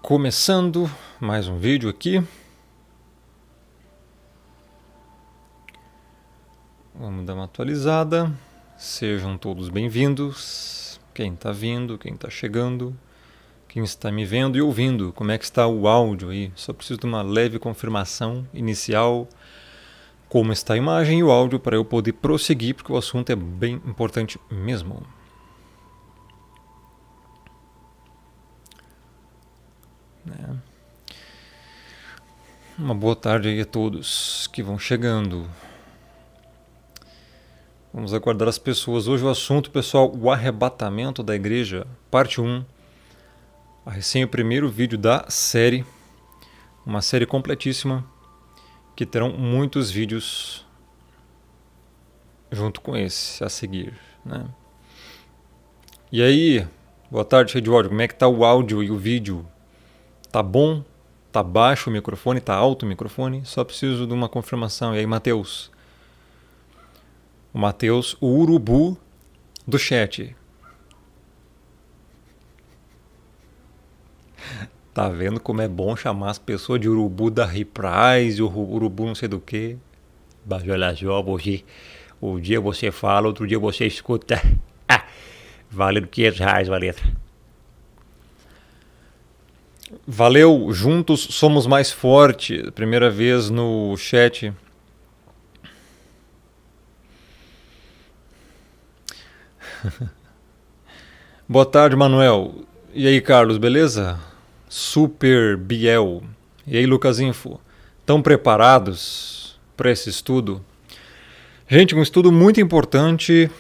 Começando mais um vídeo aqui. Vamos dar uma atualizada. Sejam todos bem-vindos. Quem está vindo, quem está chegando, quem está me vendo e ouvindo. Como é que está o áudio aí? Só preciso de uma leve confirmação inicial. Como está a imagem e o áudio para eu poder prosseguir, porque o assunto é bem importante mesmo. Uma boa tarde aí a todos que vão chegando. Vamos aguardar as pessoas. Hoje o assunto, pessoal, o arrebatamento da igreja, parte 1. Recém o primeiro vídeo da série. Uma série completíssima, que terão muitos vídeos junto com esse a seguir, né? E aí, boa tarde, cheio de áudio. Como é que tá o áudio e o vídeo? Tá bom? Tá baixo o microfone? Tá alto o microfone? Só preciso de uma confirmação. E aí, Matheus? O Matheus, o urubu do chat. Tá vendo como é bom chamar as pessoas de urubu da Reprise, urubu não sei do que. Olha só, você, um dia você fala, outro dia você escuta. Valendo R$500 a letra. Valeu, juntos somos mais fortes. Primeira vez no chat. Boa tarde, Manuel. E aí, Carlos, beleza? Super Biel. E aí, Lucas Info? Estão preparados para esse estudo? Gente, um estudo muito importante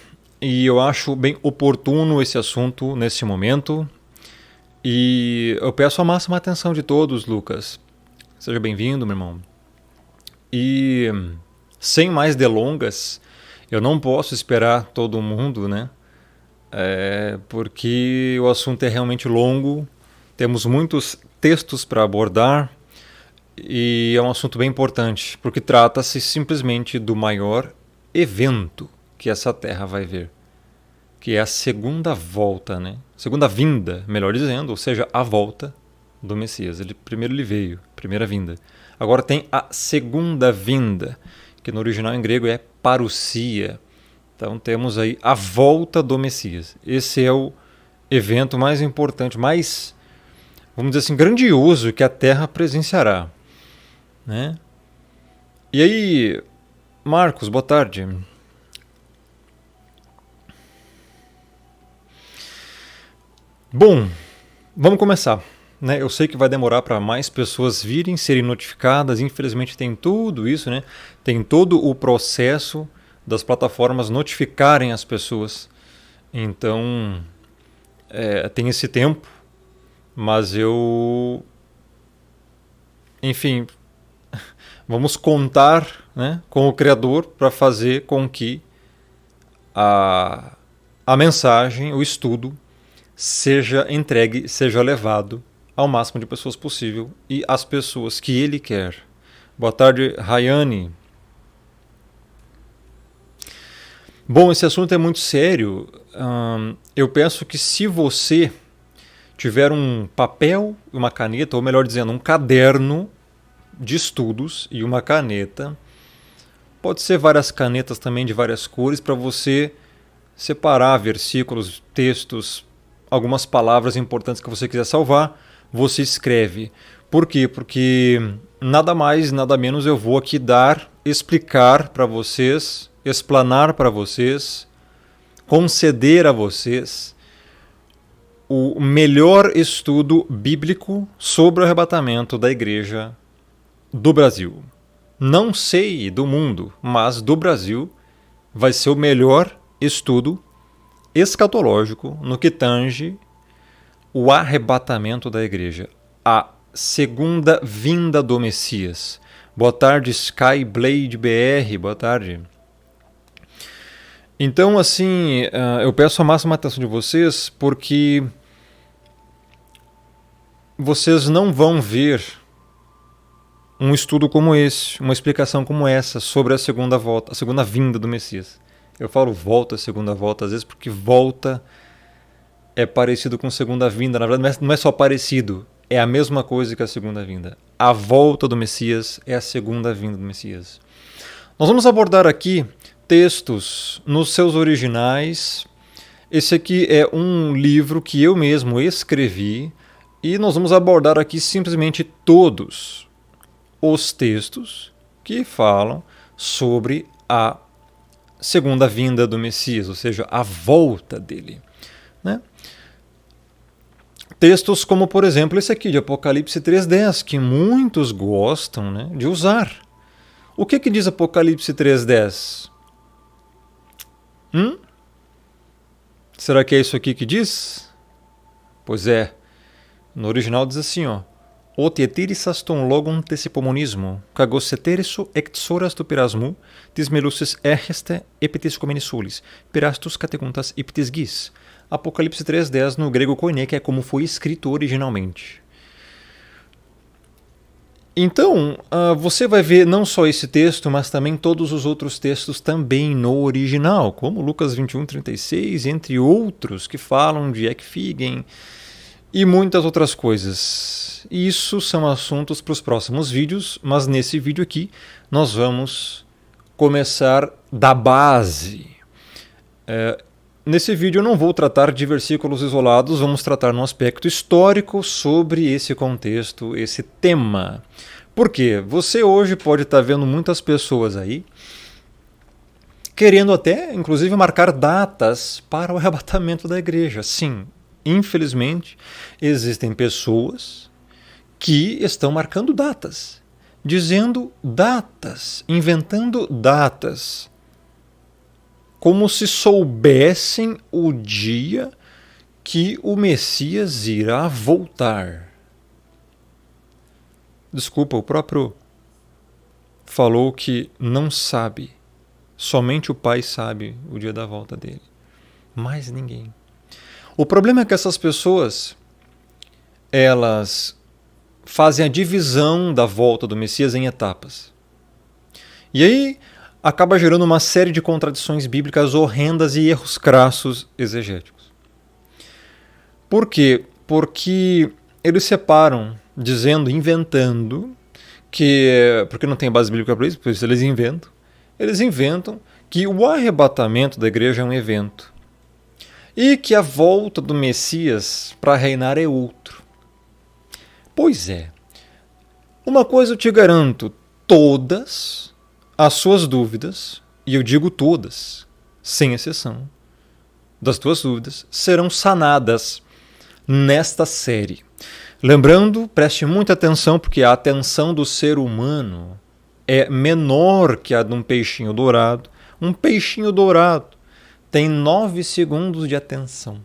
e eu acho bem oportuno esse assunto nesse momento. E eu peço a máxima atenção de todos, Lucas. Seja bem-vindo, meu irmão. E sem mais delongas, eu não posso esperar todo mundo, né? Porque o assunto é realmente longo, temos muitos textos para abordar e é um assunto bem importante, porque trata-se simplesmente do maior evento que essa terra vai ver, que é a segunda volta, né? Segunda vinda, melhor dizendo, ou seja, a volta do Messias. Primeiro ele veio, primeira vinda. Agora tem a segunda vinda, que no original em grego é parousia. Então temos aí a volta do Messias. Esse é o evento mais importante, mais, vamos dizer assim, grandioso que a Terra presenciará, né? E aí, Marcos, boa tarde. Bom, vamos começar, né? Eu sei que vai demorar para mais pessoas virem, serem notificadas. Infelizmente tem tudo isso, né? Tem todo o processo das plataformas notificarem as pessoas. Então, tem esse tempo, mas enfim, vamos contar, né, com o Criador para fazer com que a mensagem, o estudo, seja entregue, seja levado ao máximo de pessoas possível e às pessoas que Ele quer. Boa tarde, Rayane. Bom, esse assunto é muito sério. Eu penso que se você tiver um papel e uma caneta, ou melhor dizendo, um caderno de estudos e uma caneta, pode ser várias canetas também de várias cores, para você separar versículos, textos, algumas palavras importantes que você quiser salvar, você escreve. Por quê? Porque nada mais, nada menos eu vou aqui explicar para vocês, explanar para vocês, conceder a vocês o melhor estudo bíblico sobre o arrebatamento da igreja do Brasil. Não sei do mundo, mas do Brasil vai ser o melhor estudo escatológico no que tange o arrebatamento da igreja, a segunda vinda do Messias. Boa tarde, Skyblade BR, boa tarde. Então, assim, eu peço a máxima atenção de vocês, porque vocês não vão ver um estudo como esse, uma explicação como essa sobre a segunda volta, a segunda vinda do Messias. Eu falo volta, segunda volta, às vezes porque volta é parecido com segunda vinda. Na verdade, não é só parecido, é a mesma coisa que a segunda vinda. A volta do Messias é a segunda vinda do Messias. Nós vamos abordar aqui textos nos seus originais. Esse aqui é um livro que eu mesmo escrevi e nós vamos abordar aqui simplesmente todos os textos que falam sobre a segunda vinda do Messias, ou seja, a volta dele, né? Textos como, por exemplo, esse aqui de Apocalipse 3:10, que muitos gostam, né, de usar. O que diz Apocalipse 3:10? Será que é isso aqui que diz? Pois é. No original diz assim, ó. O tietírisas ton logon tesipomonismo, kagoseteriso exoras tu pirasmu, tis meluses ergeste epitis comenisulis, pirastus categuntas iptis gis. Apocalipse 3:10 no grego koine, que é como foi escrito originalmente. Então, você vai ver não só esse texto, mas também todos os outros textos também no original, como Lucas 21:36, entre outros que falam de Ekfigen e muitas outras coisas. Isso são assuntos para os próximos vídeos, mas nesse vídeo aqui nós vamos começar da base. Nesse vídeo eu não vou tratar de versículos isolados, vamos tratar num aspecto histórico sobre esse contexto, esse tema. Por quê? Você hoje pode estar vendo muitas pessoas aí querendo até, inclusive, marcar datas para o arrebatamento da igreja. Sim, infelizmente, existem pessoas que estão marcando datas, dizendo datas, inventando datas, como se soubessem o dia que o Messias irá voltar. Desculpa, o próprio falou que não sabe, somente o Pai sabe o dia da volta dele, mais ninguém. O problema é que essas pessoas, elas fazem a divisão da volta do Messias em etapas. E aí acaba gerando uma série de contradições bíblicas horrendas e erros crassos exegéticos. Por quê? Porque eles separam, dizendo, inventando, que, porque não tem base bíblica para isso, por isso eles inventam que o arrebatamento da igreja é um evento e que a volta do Messias para reinar é outro. Pois é, uma coisa eu te garanto, todas as suas dúvidas, e eu digo todas, sem exceção, das tuas dúvidas, serão sanadas nesta série. Lembrando, preste muita atenção, porque a atenção do ser humano é menor que a de um peixinho dourado. Um peixinho dourado tem 9 segundos de atenção.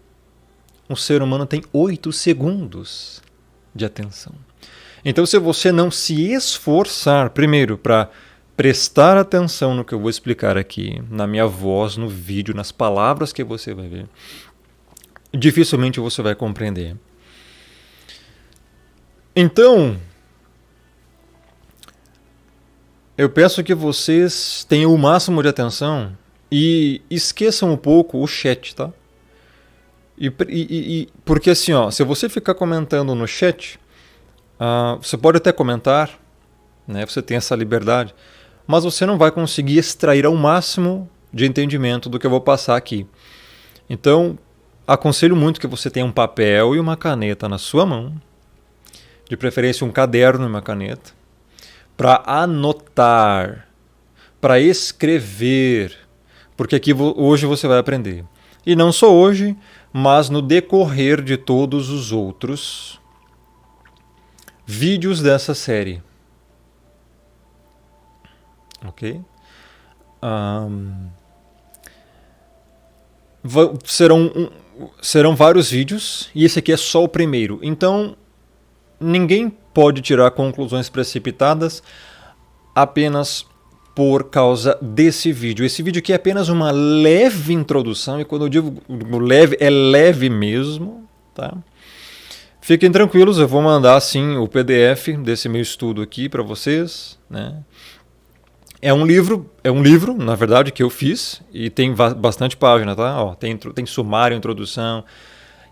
O ser humano tem 8 segundos de atenção. Então, se você não se esforçar, primeiro, para prestar atenção no que eu vou explicar aqui, na minha voz, no vídeo, nas palavras que você vai ver, dificilmente você vai compreender. Então, eu peço que vocês tenham o máximo de atenção e esqueçam um pouco o chat, tá? Porque assim, ó, se você ficar comentando no chat, você pode até comentar, né? Você tem essa liberdade, mas você não vai conseguir extrair ao máximo de entendimento do que eu vou passar aqui. Então, aconselho muito que você tenha um papel e uma caneta na sua mão, de preferência um caderno e uma caneta, para anotar, para escrever, porque aqui hoje você vai aprender. E não só hoje, mas no decorrer de todos os outros vídeos dessa série. Ok? Serão vários vídeos, e esse aqui é só o primeiro. Então, ninguém pode tirar conclusões precipitadas apenas por causa desse vídeo. Esse vídeo aqui é apenas uma leve introdução, e quando eu digo leve, é leve mesmo, tá? Fiquem tranquilos, eu vou mandar sim o PDF desse meu estudo aqui para vocês, né? É um livro, na verdade, que eu fiz, e tem bastante página, tá? Ó, tem sumário, introdução,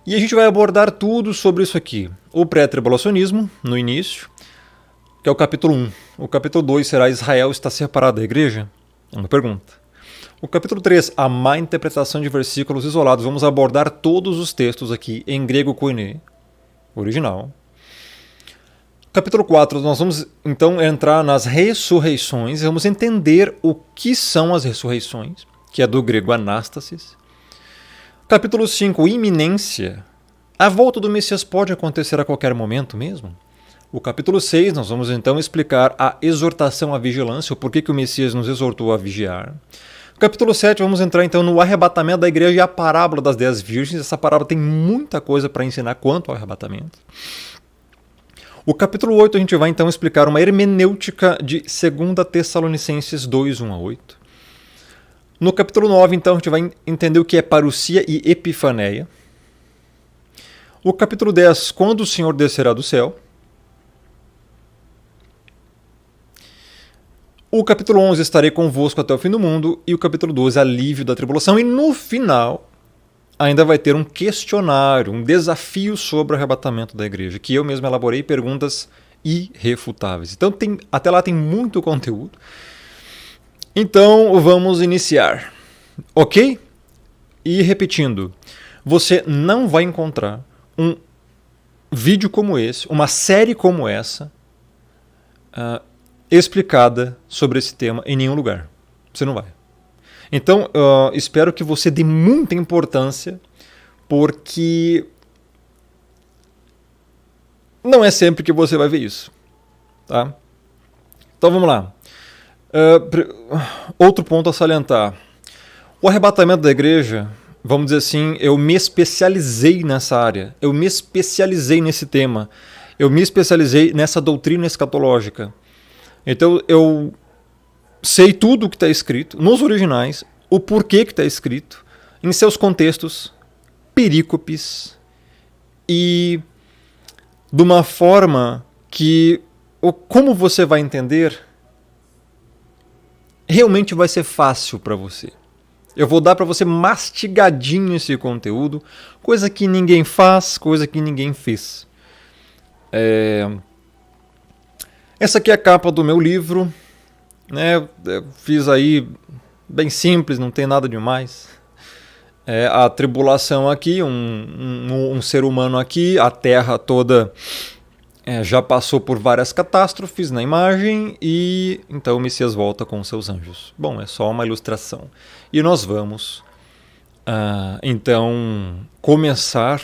E a gente vai abordar tudo sobre isso aqui. O pré-tribulacionismo, no início, que é o capítulo 1. O capítulo 2 será Israel está separado da igreja? É uma pergunta. O capítulo 3, a má interpretação de versículos isolados. Vamos abordar todos os textos aqui em grego koiné, original. Capítulo 4, nós vamos então entrar nas ressurreições e vamos entender o que são as ressurreições, que é do grego anástasis. Capítulo 5, iminência. A volta do Messias pode acontecer a qualquer momento mesmo? O capítulo 6, nós vamos então explicar a exortação à vigilância, o porquê que o Messias nos exortou a vigiar. No capítulo 7, vamos entrar então no arrebatamento da igreja e a parábola das 10 virgens. Essa parábola tem muita coisa para ensinar quanto ao arrebatamento. O capítulo 8, a gente vai então explicar uma hermenêutica de 2 Tessalonicenses 2, 1 a 8. No capítulo 9, então, a gente vai entender o que é parousia e epifaneia. O capítulo 10, quando o Senhor descerá do céu. O capítulo 11, estarei convosco até o fim do mundo. E o capítulo 12, alívio da tribulação. E no final, ainda vai ter um questionário, um desafio sobre o arrebatamento da igreja, que eu mesmo elaborei perguntas irrefutáveis. Então, até lá tem muito conteúdo. Então, vamos iniciar. Ok? E repetindo, você não vai encontrar um vídeo como esse, uma série como essa, explicada sobre esse tema em nenhum lugar. Você não vai. Então, espero que você dê muita importância, porque não é sempre que você vai ver isso. Tá? Então, vamos lá. Outro ponto a salientar. O arrebatamento da igreja, vamos dizer assim, eu me especializei nessa área. Eu me especializei nesse tema. Eu me especializei nessa doutrina escatológica. Então, eu sei tudo o que está escrito, nos originais, o porquê que está escrito, em seus contextos, perícopes, e de uma forma que, como você vai entender, realmente vai ser fácil para você. Eu vou dar para você mastigadinho esse conteúdo, coisa que ninguém faz, coisa que ninguém fez. Essa aqui é a capa do meu livro, né? Eu fiz aí bem simples, não tem nada demais. A tribulação aqui, um ser humano aqui, a Terra toda já passou por várias catástrofes na imagem e então o Messias volta com seus anjos. Bom, é só uma ilustração. E nós vamos então começar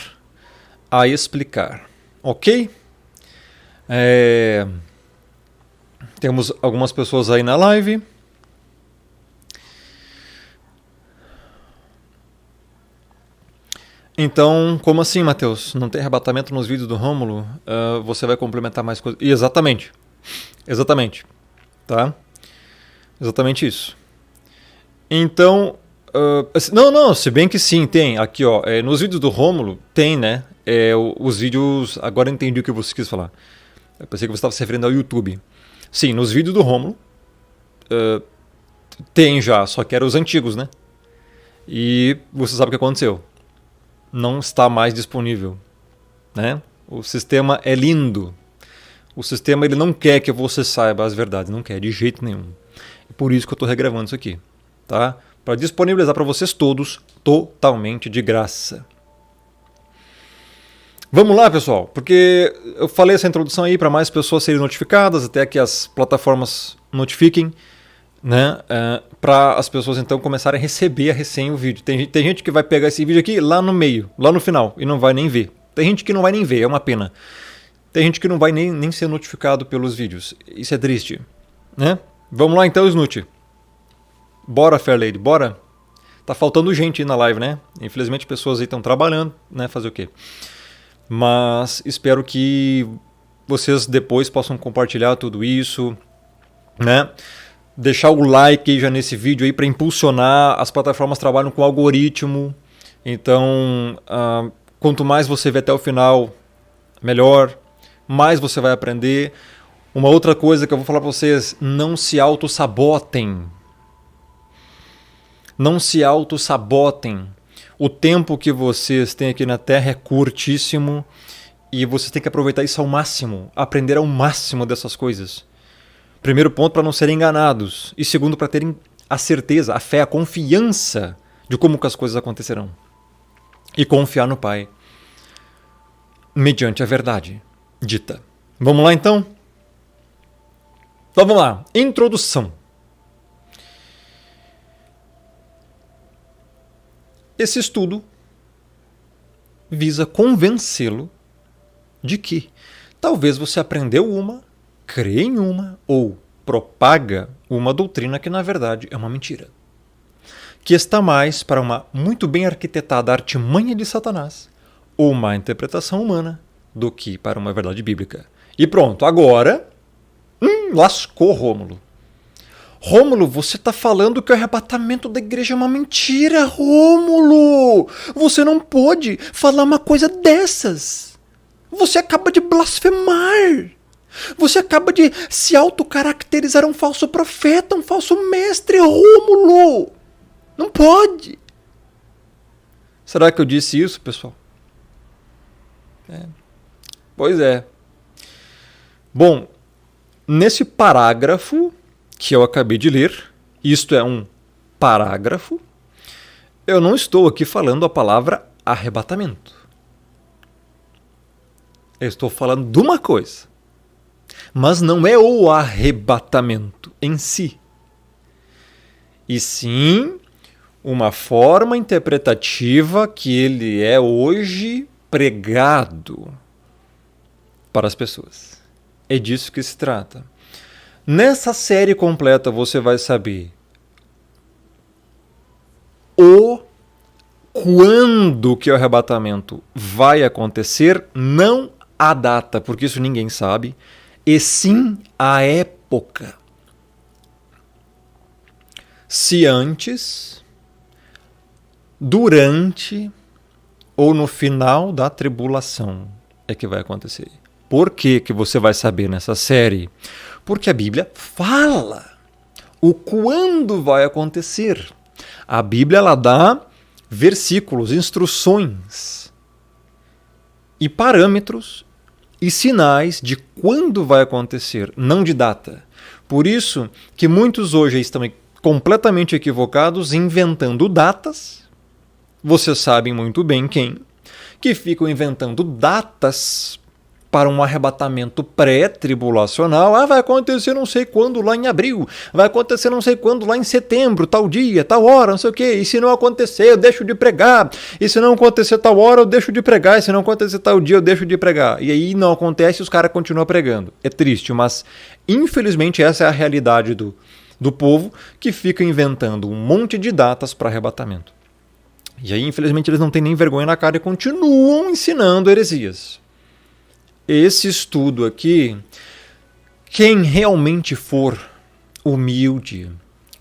a explicar, ok? Temos algumas pessoas aí na live. Então, como assim, Matheus? Não tem arrebatamento nos vídeos do Rômulo? Você vai complementar mais coisas? Exatamente. Exatamente. Tá? Exatamente isso. Então, não, se bem que sim, tem. Aqui, ó, nos vídeos do Rômulo tem, né? Os vídeos... Agora eu entendi o que você quis falar. Eu pensei que você estava se referindo ao YouTube. Sim, nos vídeos do Rômulo tem já, só que eram os antigos, né? E você sabe o que aconteceu. Não está mais disponível, né? O sistema é lindo. O sistema ele não quer que você saiba as verdades, não quer de jeito nenhum. É por isso que eu estou regravando isso aqui, tá? Para disponibilizar para vocês todos totalmente de graça. Vamos lá, pessoal, porque eu falei essa introdução aí para mais pessoas serem notificadas, até que as plataformas notifiquem, né, para as pessoas então começarem a receber a recém o vídeo. Tem gente que vai pegar esse vídeo aqui lá no meio, lá no final, e não vai nem ver. Tem gente que não vai nem ver, é uma pena. Tem gente que não vai nem ser notificado pelos vídeos. Isso é triste, né? Vamos lá então, Snoot. Bora, Fairlady, bora? Tá faltando gente aí na live, né? Infelizmente pessoas aí estão trabalhando, né? Fazer o quê? Mas espero que vocês depois possam compartilhar tudo isso, né? Deixar o like aí já nesse vídeo aí para impulsionar. As plataformas trabalham com algoritmo, então quanto mais você ver até o final, melhor, mais você vai aprender. Uma outra coisa que eu vou falar para vocês, não se auto-sabotem. Não se auto-sabotem. O tempo que vocês têm aqui na Terra é curtíssimo e vocês têm que aproveitar isso ao máximo, aprender ao máximo dessas coisas. Primeiro ponto, para não serem enganados. E segundo, para terem a certeza, a fé, a confiança de como que as coisas acontecerão. E confiar no Pai, mediante a verdade dita. Vamos lá então? Então vamos lá. Introdução. Esse estudo visa convencê-lo de que talvez você aprendeu uma, crê em uma ou propaga uma doutrina que na verdade é uma mentira. Que está mais para uma muito bem arquitetada artimanha de Satanás ou uma interpretação humana do que para uma verdade bíblica. E pronto, agora lascou, Rômulo. Rômulo, você está falando que o arrebatamento da igreja é uma mentira, Rômulo! Você não pode falar uma coisa dessas! Você acaba de blasfemar! Você acaba de se autocaracterizar um falso profeta, um falso mestre, Rômulo! Não pode! Será que eu disse isso, pessoal? Pois é. Bom, nesse parágrafo que eu acabei de ler, isto é um parágrafo, eu não estou aqui falando a palavra arrebatamento. Eu estou falando de uma coisa, mas não é o arrebatamento em si, e sim uma forma interpretativa que ele é hoje pregado para as pessoas. É disso que se trata. Nessa série completa você vai saber quando que o arrebatamento vai acontecer, não a data, porque isso ninguém sabe, e sim a época. Se antes, durante ou no final da tribulação é que vai acontecer. Por que que você vai saber nessa série? Porque a Bíblia fala o quando vai acontecer. A Bíblia ela dá versículos, instruções e parâmetros e sinais de quando vai acontecer, não de data. Por isso que muitos hoje estão completamente equivocados inventando datas. Vocês sabem muito bem quem, que ficam inventando datas para um arrebatamento pré-tribulacional. Vai acontecer não sei quando lá em abril, vai acontecer não sei quando lá em setembro, tal dia, tal hora, não sei o quê. E se não acontecer, eu deixo de pregar. E se não acontecer tal hora, eu deixo de pregar. E se não acontecer tal dia, eu deixo de pregar. E aí não acontece e os caras continuam pregando. É triste, mas infelizmente essa é a realidade do povo que fica inventando um monte de datas para arrebatamento. E aí, infelizmente, eles não têm nem vergonha na cara e continuam ensinando heresias. Esse estudo aqui, quem realmente for humilde,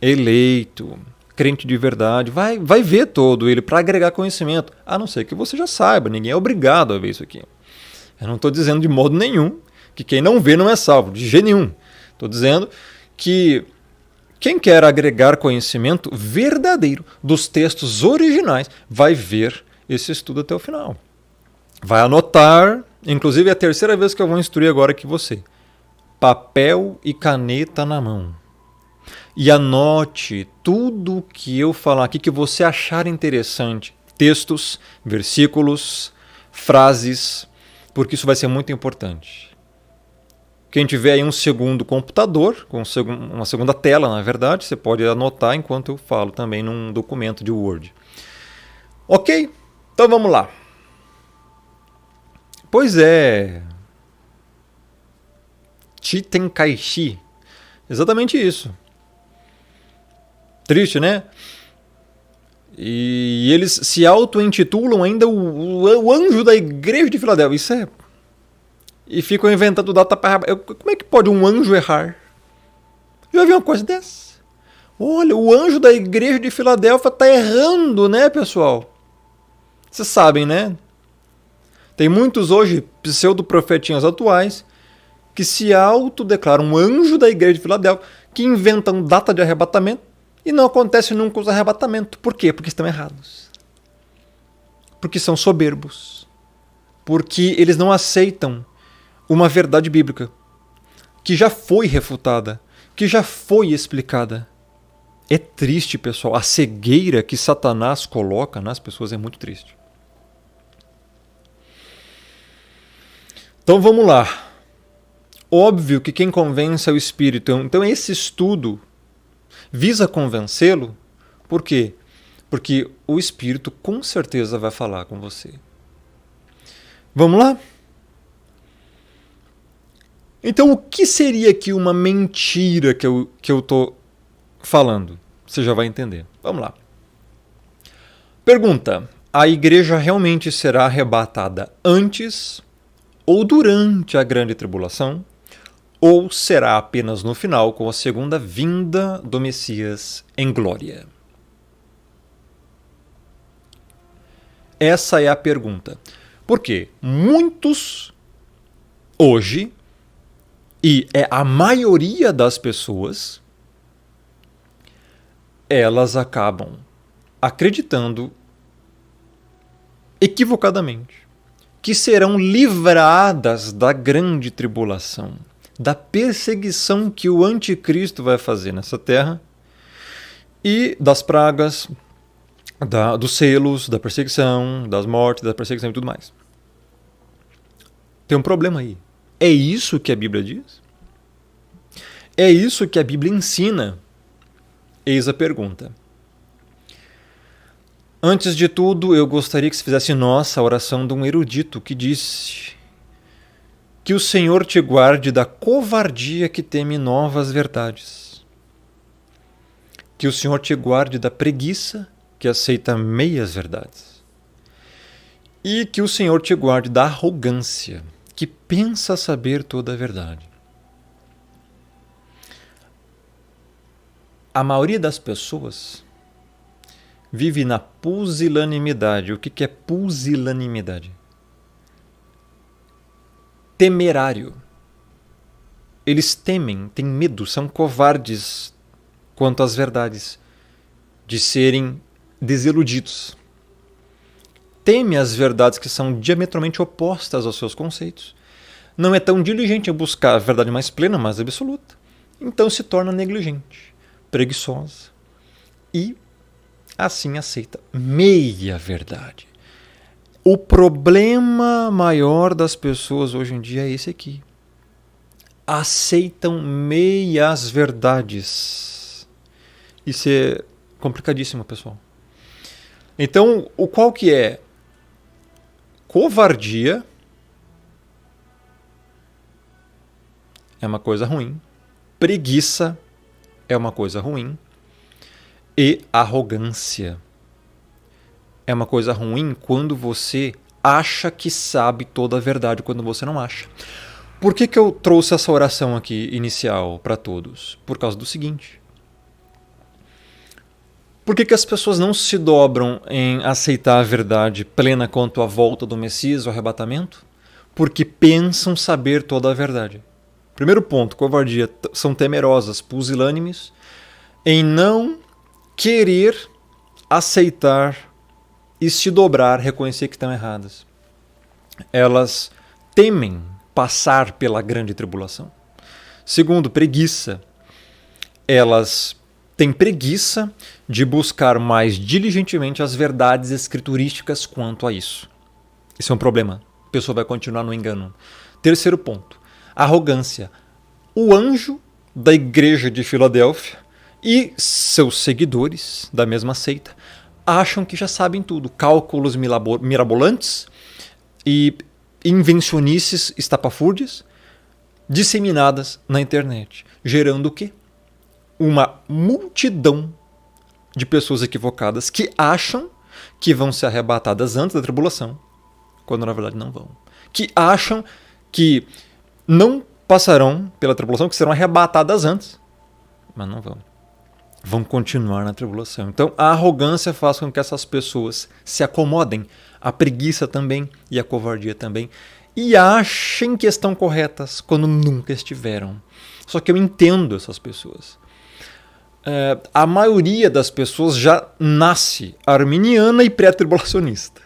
eleito, crente de verdade, vai ver todo ele para agregar conhecimento. A não ser que você já saiba, ninguém é obrigado a ver isso aqui. Eu não estou dizendo de modo nenhum que quem não vê não é salvo, de jeito nenhum. Estou dizendo que quem quer agregar conhecimento verdadeiro dos textos originais vai ver esse estudo até o final. Vai anotar, inclusive é a terceira vez que eu vou instruir agora aqui você. Papel e caneta na mão. E anote tudo que eu falar aqui que você achar interessante. Textos, versículos, frases, porque isso vai ser muito importante. Quem tiver aí um segundo computador, com uma segunda tela, na verdade, você pode anotar enquanto eu falo também num documento de Word. Ok? Então vamos lá. Pois é. Chitenkaichi. Exatamente isso. Triste, né? E eles se auto-intitulam ainda o anjo da igreja de Filadélfia. Isso é... E ficam inventando data para errar. Como é que pode um anjo errar? Já vi uma coisa dessa? Olha, o anjo da igreja de Filadélfia está errando, né, pessoal? Vocês sabem, né? Tem muitos hoje pseudo-profetinhas atuais que se autodeclaram um anjo da igreja de Filadélfia, que inventam data de arrebatamento e não acontece nunca os arrebatamentos. Por quê? Porque estão errados. Porque são soberbos. Porque eles não aceitam uma verdade bíblica que já foi refutada, que já foi explicada. É triste, pessoal. A cegueira que Satanás coloca nas pessoas é muito triste. Então vamos lá. Óbvio que quem convence é o Espírito. Então esse estudo visa convencê-lo. Por quê? Porque o Espírito com certeza vai falar com você. Vamos lá? Então o que seria aqui uma mentira que eu estou falando? Você já vai entender. Vamos lá. Pergunta: a igreja realmente será arrebatada antes ou durante a grande tribulação? Ou será apenas no final, com a segunda vinda do Messias em glória? Essa é a pergunta. Porque muitos hoje, e é a maioria das pessoas, elas acabam acreditando equivocadamente que serão livradas da grande tribulação, da perseguição que o anticristo vai fazer nessa terra e das pragas, dos selos, da perseguição, das mortes, da perseguição e tudo mais. Tem um problema aí. É isso que a Bíblia diz? É isso que a Bíblia ensina? Eis a pergunta. Antes de tudo, eu gostaria que se fizesse nossa a oração de um erudito que disse: que o Senhor te guarde da covardia que teme novas verdades. Que o Senhor te guarde da preguiça que aceita meias verdades. E que o Senhor te guarde da arrogância que pensa saber toda a verdade. A maioria das pessoas vive na pusilanimidade. O que é pusilanimidade? Temerário. Eles temem, têm medo, são covardes quanto às verdades, de serem desiludidos. Teme as verdades que são diametralmente opostas aos seus conceitos. Não é tão diligente em buscar a verdade mais plena, mais absoluta. Então se torna negligente, preguiçosa e assim aceita meia verdade. O problema maior das pessoas hoje em dia é esse aqui. Aceitam meias verdades. Isso é complicadíssimo, pessoal. Então, qual que é? Covardia é uma coisa ruim. Preguiça é uma coisa ruim. E arrogância é uma coisa ruim quando você acha que sabe toda a verdade, quando você não acha. Por que eu trouxe essa oração aqui inicial para todos? Por causa do seguinte. Por que as pessoas não se dobram em aceitar a verdade plena quanto à volta do Messias, o arrebatamento? Porque pensam saber toda a verdade. Primeiro ponto, covardia. São temerosas, pusilânimes, em não querer aceitar e se dobrar, reconhecer que estão erradas. Elas temem passar pela grande tribulação. Segundo, preguiça. Elas têm preguiça de buscar mais diligentemente as verdades escriturísticas quanto a isso. Isso é um problema. A pessoa vai continuar no engano. Terceiro ponto, arrogância. O anjo da igreja de Filadélfia e seus seguidores da mesma seita acham que já sabem tudo. Cálculos mirabolantes e invencionices estapafúrdias disseminadas na internet, gerando o quê? Uma multidão de pessoas equivocadas que acham que vão ser arrebatadas antes da tribulação, quando na verdade não vão. Que acham que não passarão pela tribulação, que serão arrebatadas antes, mas não vão. Vão continuar na tribulação. Então a arrogância faz com que essas pessoas se acomodem, a preguiça também e a covardia também, e achem que estão corretas quando nunca estiveram. Só que eu entendo essas pessoas. A maioria das pessoas já nasce arminiana e pré-tribulacionista.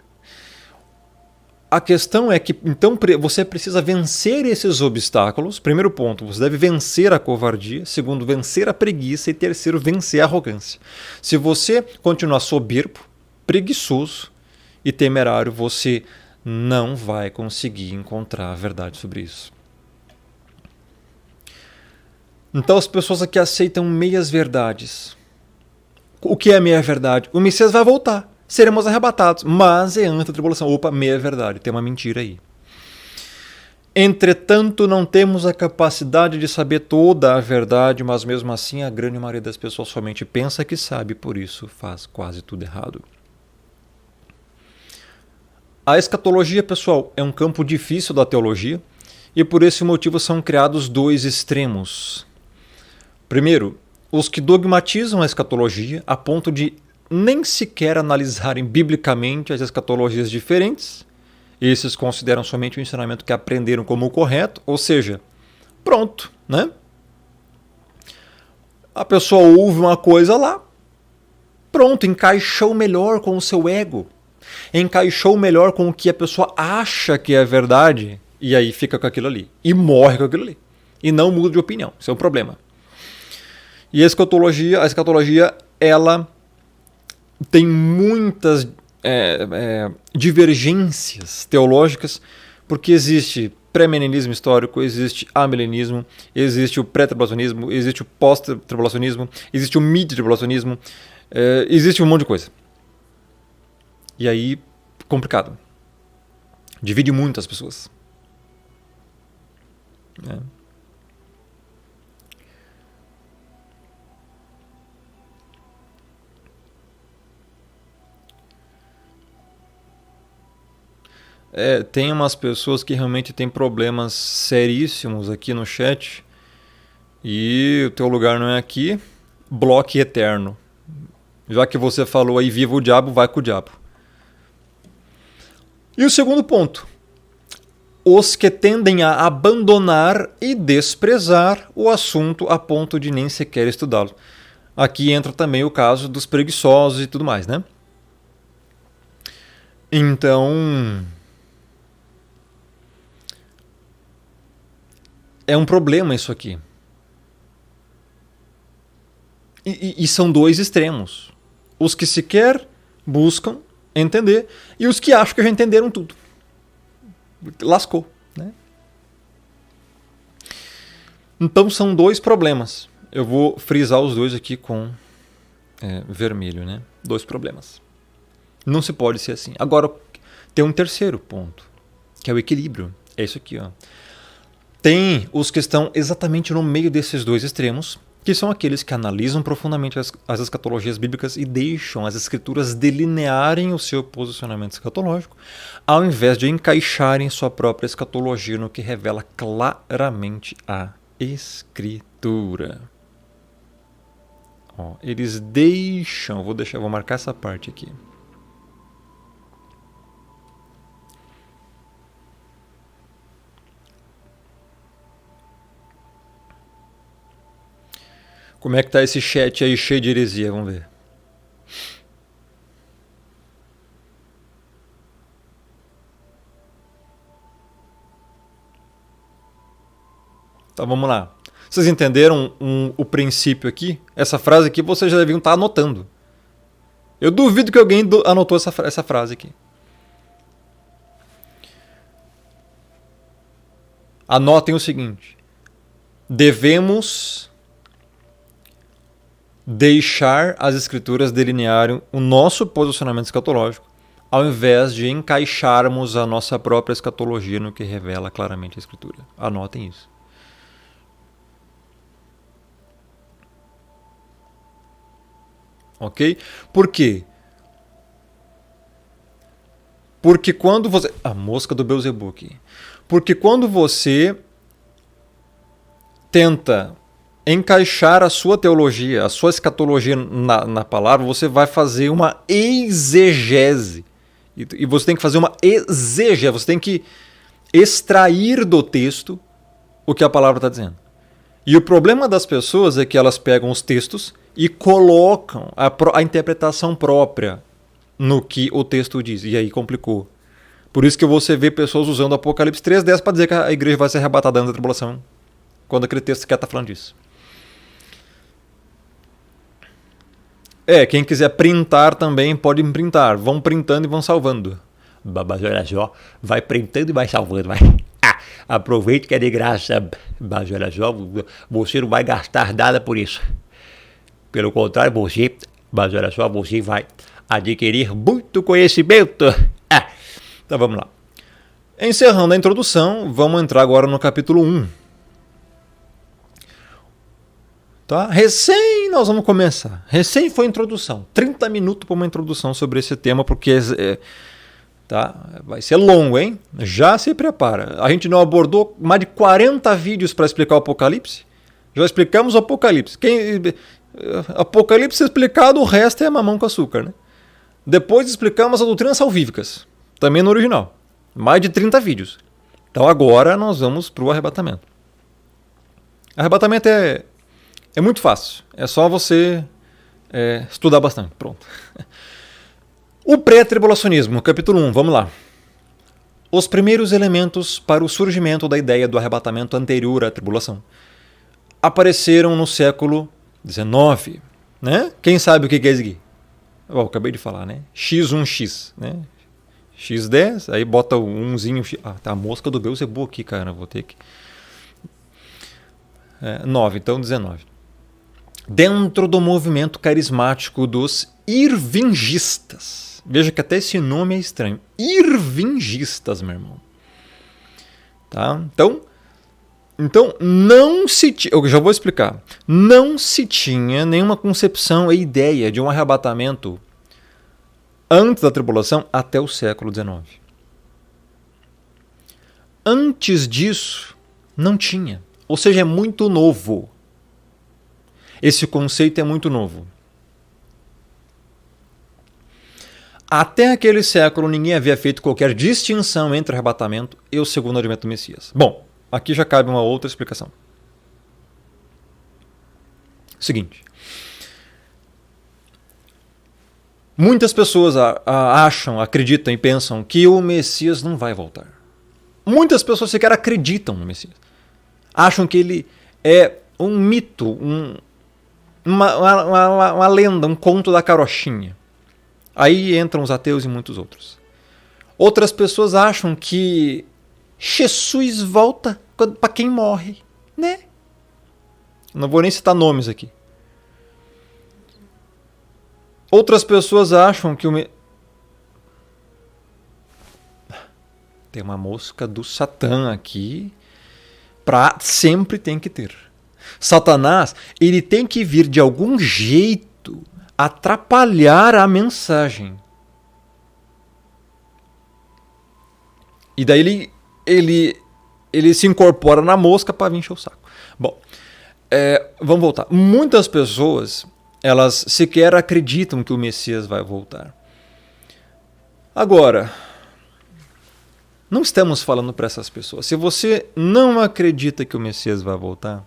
A questão é que, então, você precisa vencer esses obstáculos. Primeiro ponto, você deve vencer a covardia. Segundo, vencer a preguiça. E terceiro, vencer a arrogância. Se você continuar soberbo, preguiçoso e temerário, você não vai conseguir encontrar a verdade sobre isso. Então as pessoas aqui aceitam meias verdades. O que é meia verdade? O Messias vai voltar. Seremos arrebatados, mas é antes da tribulação. Opa, meia verdade, tem uma mentira aí. Entretanto, não temos a capacidade de saber toda a verdade, mas mesmo assim a grande maioria das pessoas somente pensa que sabe, por isso faz quase tudo errado. A escatologia, pessoal, é um campo difícil da teologia e por esse motivo são criados dois extremos. Primeiro, os que dogmatizam a escatologia a ponto de nem sequer analisarem biblicamente as escatologias diferentes. Esses consideram somente o ensinamento que aprenderam como correto, ou seja, pronto, né? A pessoa ouve uma coisa lá, pronto, encaixou melhor com o seu ego, encaixou melhor com o que a pessoa acha que é verdade, e aí fica com aquilo ali, e morre com aquilo ali, e não muda de opinião, isso é um problema. E a escatologia, ela tem muitas divergências teológicas, porque existe pré-milenismo histórico, existe amilenismo, existe o pré-tribulacionismo, existe o pós-tribulacionismo, existe o mid-tribulacionismo, existe um monte de coisa. E aí, complicado. Divide muito as pessoas. Tem umas pessoas que realmente têm problemas seríssimos aqui no chat. E o teu lugar não é aqui. Bloque eterno. Já que você falou aí, viva o diabo, vai com o diabo. E o segundo ponto. Os que tendem a abandonar e desprezar o assunto a ponto de nem sequer estudá-lo. Aqui entra também o caso dos preguiçosos e tudo mais, né? Então, é um problema isso aqui. E são dois extremos. Os que sequer buscam entender e os que acham que já entenderam tudo. Lascou, né? Então são dois problemas. Eu vou frisar os dois aqui com vermelho, né? Dois problemas. Não se pode ser assim. Agora, tem um terceiro ponto, que é o equilíbrio. É isso aqui, ó. Tem os que estão exatamente no meio desses dois extremos, que são aqueles que analisam profundamente as escatologias bíblicas e deixam as escrituras delinearem o seu posicionamento escatológico, ao invés de encaixarem sua própria escatologia no que revela claramente a escritura. Ó, eles deixam, vou marcar essa parte aqui. Como é que tá esse chat aí cheio de heresia? Vamos ver. Então vamos lá. Vocês entenderam o princípio aqui? Essa frase aqui vocês já deviam estar anotando. Eu duvido que alguém anotou essa frase aqui. Anotem o seguinte. Devemos deixar as escrituras delinearem o nosso posicionamento escatológico, ao invés de encaixarmos a nossa própria escatologia no que revela claramente a escritura. Anotem isso. Ok? Por quê? Porque quando você... A mosca do Beelzebub aqui. Porque quando você tenta encaixar a sua teologia, a sua escatologia na palavra, você vai fazer uma exegese. E você tem que fazer uma exegese. Você tem que extrair do texto o que a palavra está dizendo. E o problema das pessoas é que elas pegam os textos e colocam a interpretação própria no que o texto diz. E aí complicou. Por isso que você vê pessoas usando Apocalipse 3:10 para dizer que a igreja vai ser arrebatada antes da tribulação, quando aquele texto sequer está falando disso. Quem quiser printar também pode printar. Vão printando e vão salvando. Mas olha só, vai printando e vai salvando, vai. Aproveite que é de graça. Mas olha só, você não vai gastar nada por isso. Pelo contrário, mas olha só, você vai adquirir muito conhecimento. Então vamos lá. Encerrando a introdução, vamos entrar agora no capítulo 1. Tá? Nós vamos começar. Recém foi a introdução. 30 minutos para uma introdução sobre esse tema, porque tá? Vai ser longo, hein? Já se prepara. A gente não abordou mais de 40 vídeos para explicar o Apocalipse. Já explicamos o Apocalipse. Apocalipse explicado, o resto é mamão com açúcar, né? Depois explicamos as doutrinas salvíficas, também no original. Mais de 30 vídeos. Então agora nós vamos para o arrebatamento. Arrebatamento é muito fácil. É só você estudar bastante. Pronto. O pré-tribulacionismo, capítulo 1, vamos lá. Os primeiros elementos para o surgimento da ideia do arrebatamento anterior à tribulação apareceram no século XIX. Né? Quem sabe o que é isso aqui? Acabei de falar, né? X1X, né? X10, aí bota o 1zinho. Tá a mosca do Beelzebub aqui, cara. Vou ter que. 9, então 19. Dentro do movimento carismático dos irvingistas. Veja que até esse nome é estranho. Irvingistas, meu irmão. Tá? Então não se eu já vou explicar. Não se tinha nenhuma concepção e ideia de um arrebatamento antes da tribulação até o século XIX. Antes disso, não tinha. Ou seja, é muito novo. Esse conceito é muito novo. Até aquele século, ninguém havia feito qualquer distinção entre o arrebatamento e o segundo advento do Messias. Bom, aqui já cabe uma outra explicação. Seguinte. Muitas pessoas acham, acreditam e pensam que o Messias não vai voltar. Muitas pessoas sequer acreditam no Messias. Acham que ele é um mito, uma lenda, um conto da carochinha. Aí entram os ateus e muitos outros. Outras pessoas acham que Jesus volta para quem morre, né? Não vou nem citar nomes aqui. Outras pessoas acham que tem uma mosca do Satã aqui. Sempre tem que ter. Satanás, ele tem que vir de algum jeito atrapalhar a mensagem. E daí ele se incorpora na mosca para vir encher o saco. Bom, vamos voltar. Muitas pessoas, elas sequer acreditam que o Messias vai voltar. Agora, não estamos falando para essas pessoas. Se você não acredita que o Messias vai voltar,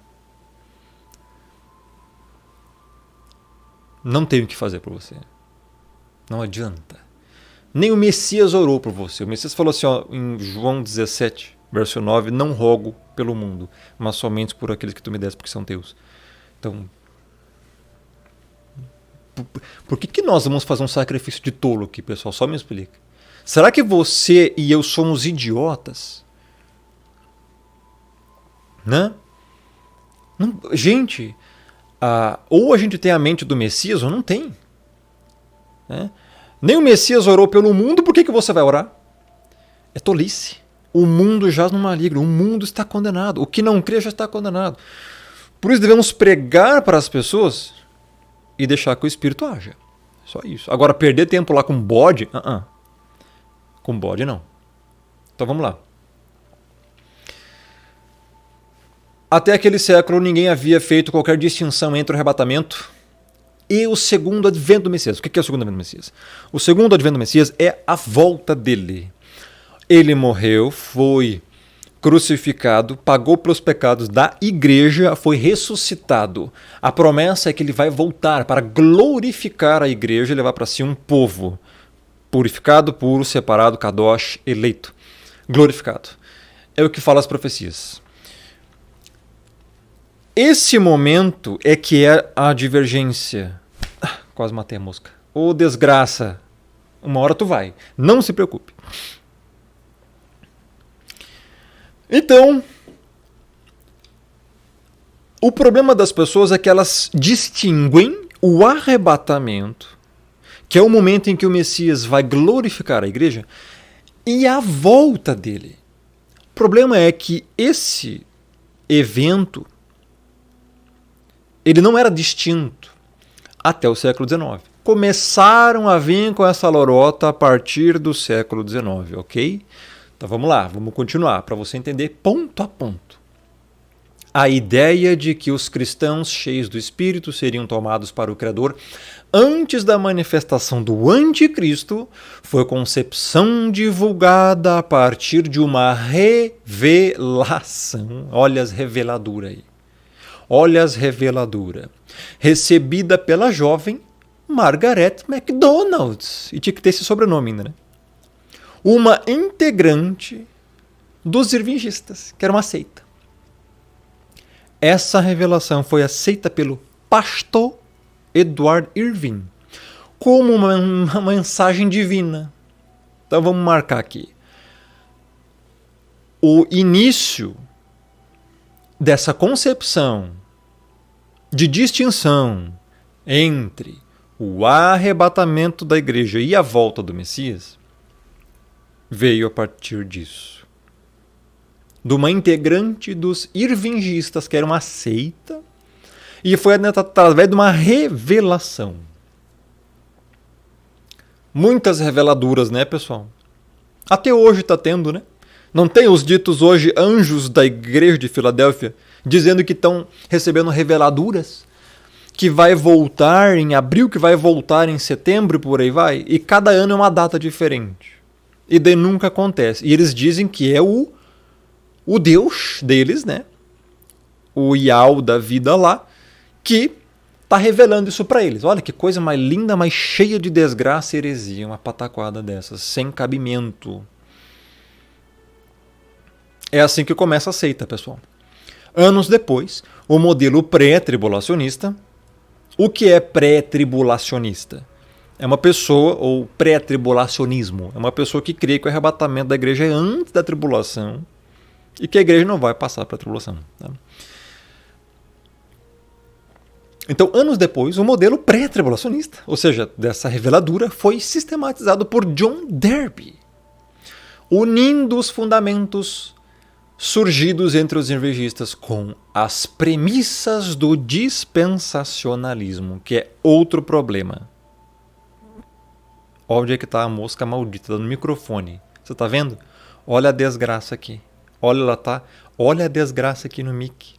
não tem o que fazer por você. Não adianta. Nem o Messias orou por você. O Messias falou assim, em João 17, verso 9, não rogo pelo mundo, mas somente por aqueles que tu me deste, porque são teus. Então, por que nós vamos fazer um sacrifício de tolo aqui, pessoal? Só me explica. Será que você e eu somos idiotas? Né? Não, gente, ou a gente tem a mente do Messias ou não tem. Né? Nem o Messias orou pelo mundo, por que você vai orar? É tolice. O mundo jaz no maligno, o mundo está condenado. O que não crê já está condenado. Por isso devemos pregar para as pessoas e deixar que o Espírito haja. Só isso. Agora, perder tempo lá com bode? Com bode não. Então vamos lá. Até aquele século ninguém havia feito qualquer distinção entre o arrebatamento e o segundo advento do Messias. O que é o segundo advento do Messias? O segundo advento do Messias é a volta dele. Ele morreu, foi crucificado, pagou pelos pecados da igreja, foi ressuscitado. A promessa é que ele vai voltar para glorificar a igreja e levar para si um povo purificado, puro, separado, kadosh, eleito, glorificado. É o que fala as profecias. Esse momento é que é a divergência. Quase matei a mosca. Ô desgraça, uma hora tu vai. Não se preocupe. Então, o problema das pessoas é que elas distinguem o arrebatamento, que é o momento em que o Messias vai glorificar a igreja, e a volta dele. O problema é que esse evento ele não era distinto até o século XIX. Começaram a vir com essa lorota a partir do século XIX, ok? Então vamos lá, vamos continuar para você entender ponto a ponto. A ideia de que os cristãos cheios do Espírito seriam tomados para o Criador antes da manifestação do Anticristo foi concepção divulgada a partir de uma revelação. Olha as reveladuras aí. Olha as reveladuras. Recebida pela jovem Margaret MacDonald. E tinha que ter esse sobrenome ainda, né? Uma integrante dos irvingistas, que era uma seita. Essa revelação foi aceita pelo pastor Edward Irving como uma mensagem divina. Então vamos marcar aqui. O início dessa concepção de distinção entre o arrebatamento da igreja e a volta do Messias veio a partir disso. De uma integrante dos irvingistas, que era uma seita, e foi através de uma revelação. Muitas reveladuras, né, pessoal? Até hoje está tendo, né? Não tem os ditos hoje anjos da igreja de Filadélfia dizendo que estão recebendo reveladuras, que vai voltar em abril, que vai voltar em setembro, por aí vai, e cada ano é uma data diferente. E daí nunca acontece. E eles dizem que é o Deus deles, né? O Iau da vida lá, que está revelando isso para eles. Olha que coisa mais linda, mais cheia de desgraça e heresia, uma pataquada dessas, sem cabimento. É assim que começa a seita, pessoal. Anos depois, o modelo pré-tribulacionista. O que é pré-tribulacionista? É uma pessoa, ou pré-tribulacionismo, é uma pessoa que crê que o arrebatamento da igreja é antes da tribulação e que a igreja não vai passar para a tribulação. Tá? Então, anos depois, o modelo pré-tribulacionista, ou seja, dessa reveladura, foi sistematizado por John Darby, unindo os fundamentos surgidos entre os irvingistas com as premissas do dispensacionalismo, que é outro problema. Olha onde é que está a mosca maldita, no microfone. Você está vendo? Olha a desgraça aqui. Olha lá, tá? Olha a desgraça aqui no mic.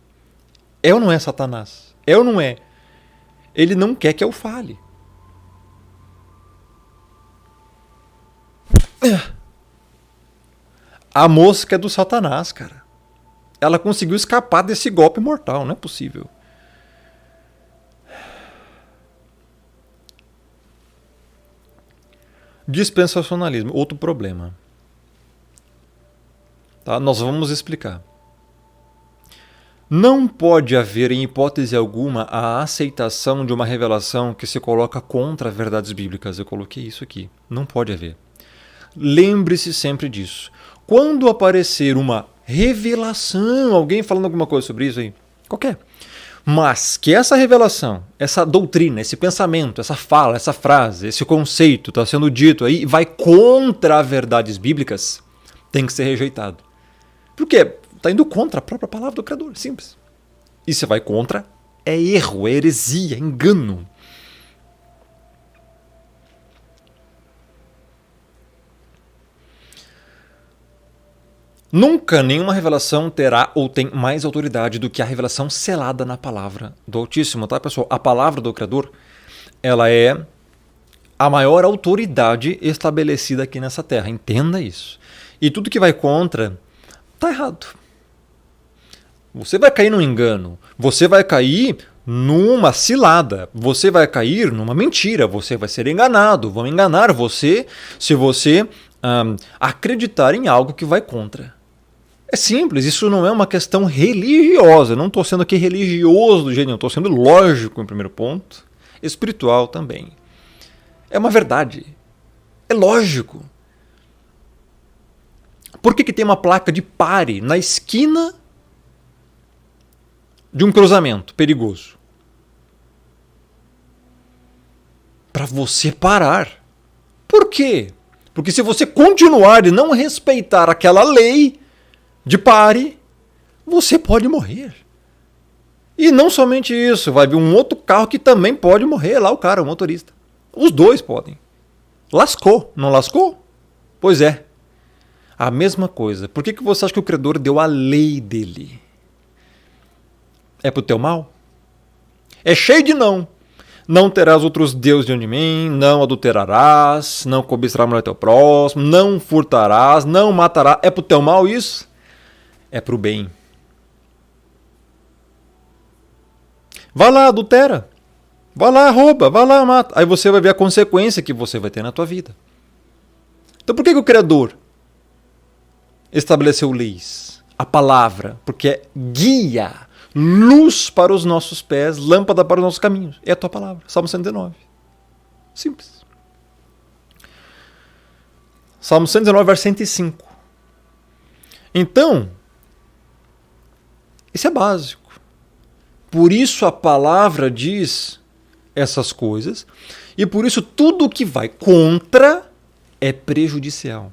É ou não é Satanás? É ou não é? Ele não quer que eu fale. A mosca é do Satanás, cara. Ela conseguiu escapar desse golpe mortal, não é possível. Dispensacionalismo, outro problema. Tá? Nós vamos explicar. Não pode haver, em hipótese alguma, a aceitação de uma revelação que se coloca contra verdades bíblicas. Eu coloquei isso aqui. Não pode haver. Lembre-se sempre disso. Quando aparecer uma revelação, alguém falando alguma coisa sobre isso aí, qualquer, mas que essa revelação, essa doutrina, esse pensamento, essa fala, essa frase, esse conceito está sendo dito aí, vai contra as verdades bíblicas, tem que ser rejeitado. Por quê? Está indo contra a própria palavra do Criador, simples. E se vai contra, é erro, é heresia, é engano. Nunca nenhuma revelação terá ou tem mais autoridade do que a revelação selada na palavra do Altíssimo, tá, pessoal? A palavra do Criador, ela é a maior autoridade estabelecida aqui nessa terra. Entenda isso. E tudo que vai contra, tá errado. Você vai cair no engano. Você vai cair numa cilada. Você vai cair numa mentira, você vai ser enganado, vão enganar você se você acreditar em algo que vai contra. É simples, isso não é uma questão religiosa. Eu não estou sendo aqui religioso do jeito nenhum, estou sendo lógico em primeiro ponto, espiritual também. É uma verdade. É lógico. Por que tem uma placa de pare na esquina de um cruzamento perigoso? Para você parar. Por quê? Porque se você continuar e não respeitar aquela lei de pare, você pode morrer. E não somente isso, vai vir um outro carro que também pode morrer, lá o cara, o motorista. Os dois podem. Lascou, não lascou? Pois é. A mesma coisa. Por que você acha que o Criador deu a lei dele? É pro teu mal? É cheio de não. Não terás outros deuses diante de mim, não adulterarás, não cobiçarás a mulher do teu próximo, não furtarás, não matarás. É pro teu mal isso? É pro bem. Vai lá, adultera. Vai lá, rouba. Vai lá, mata. Aí você vai ver a consequência que você vai ter na tua vida. Então por que o Criador estabeleceu leis? A palavra. Porque é guia, luz para os nossos pés, lâmpada para os nossos caminhos. É a tua palavra. Salmo 119. Simples. Salmo 119, verso 105. Então, isso é básico. Por isso a palavra diz essas coisas, e por isso tudo que vai contra é prejudicial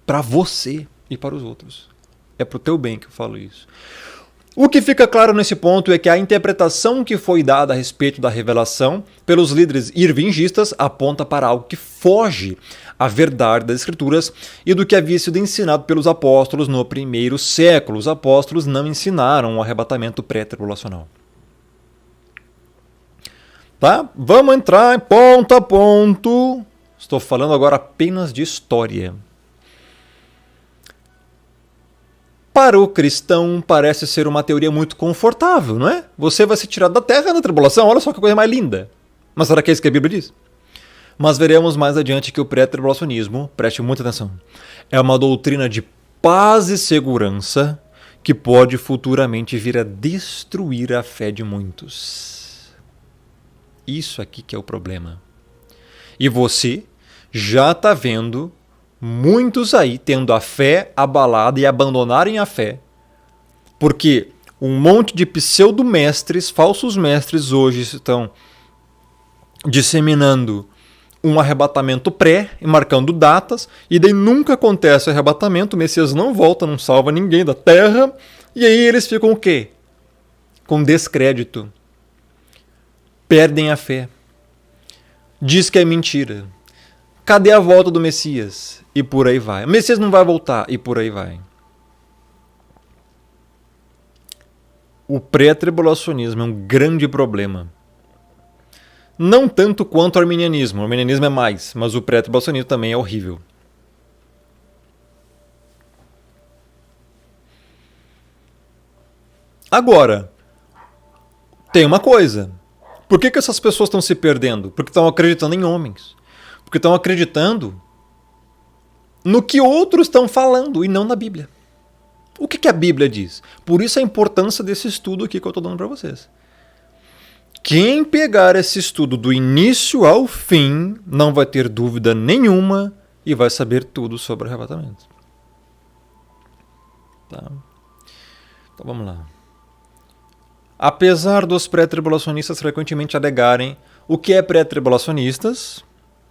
para você e para os outros. É para o teu bem que eu falo isso. O que fica claro nesse ponto é que a interpretação que foi dada a respeito da revelação pelos líderes irvingistas aponta para algo que foge à verdade das Escrituras e do que havia sido ensinado pelos apóstolos no primeiro século. Os apóstolos não ensinaram o arrebatamento pré-tribulacional. Tá? Vamos entrar em ponto a ponto. Estou falando agora apenas de história. Para o cristão parece ser uma teoria muito confortável, não é? Você vai ser tirado da terra na tribulação, olha só que coisa mais linda. Mas será que é isso que a Bíblia diz? Mas veremos mais adiante que o pré-tribulacionismo, preste muita atenção, é uma doutrina de paz e segurança que pode futuramente vir a destruir a fé de muitos. Isso aqui que é o problema. E você já está vendo muitos aí tendo a fé abalada e abandonarem a fé, porque um monte de pseudo-mestres, falsos mestres hoje estão disseminando um arrebatamento pré e marcando datas, e daí nunca acontece o arrebatamento, o Messias não volta, não salva ninguém da terra, e aí eles ficam o quê? Com descrédito. Perdem a fé. Diz que é mentira. Cadê a volta do Messias? E por aí vai. O Messias não vai voltar. E por aí vai. O pré-tribulacionismo é um grande problema. Não tanto quanto o arminianismo. O arminianismo é mais, mas o pré-tribulacionismo também é horrível. Agora, tem uma coisa. Por que essas pessoas estão se perdendo? Porque estão acreditando em homens. Porque estão acreditando no que outros estão falando e não na Bíblia. O que a Bíblia diz? Por isso a importância desse estudo aqui que eu estou dando para vocês. Quem pegar esse estudo do início ao fim não vai ter dúvida nenhuma e vai saber tudo sobre o arrebatamento. Tá? Então vamos lá. Apesar dos pré-tribulacionistas frequentemente alegarem o que é pré-tribulacionistas,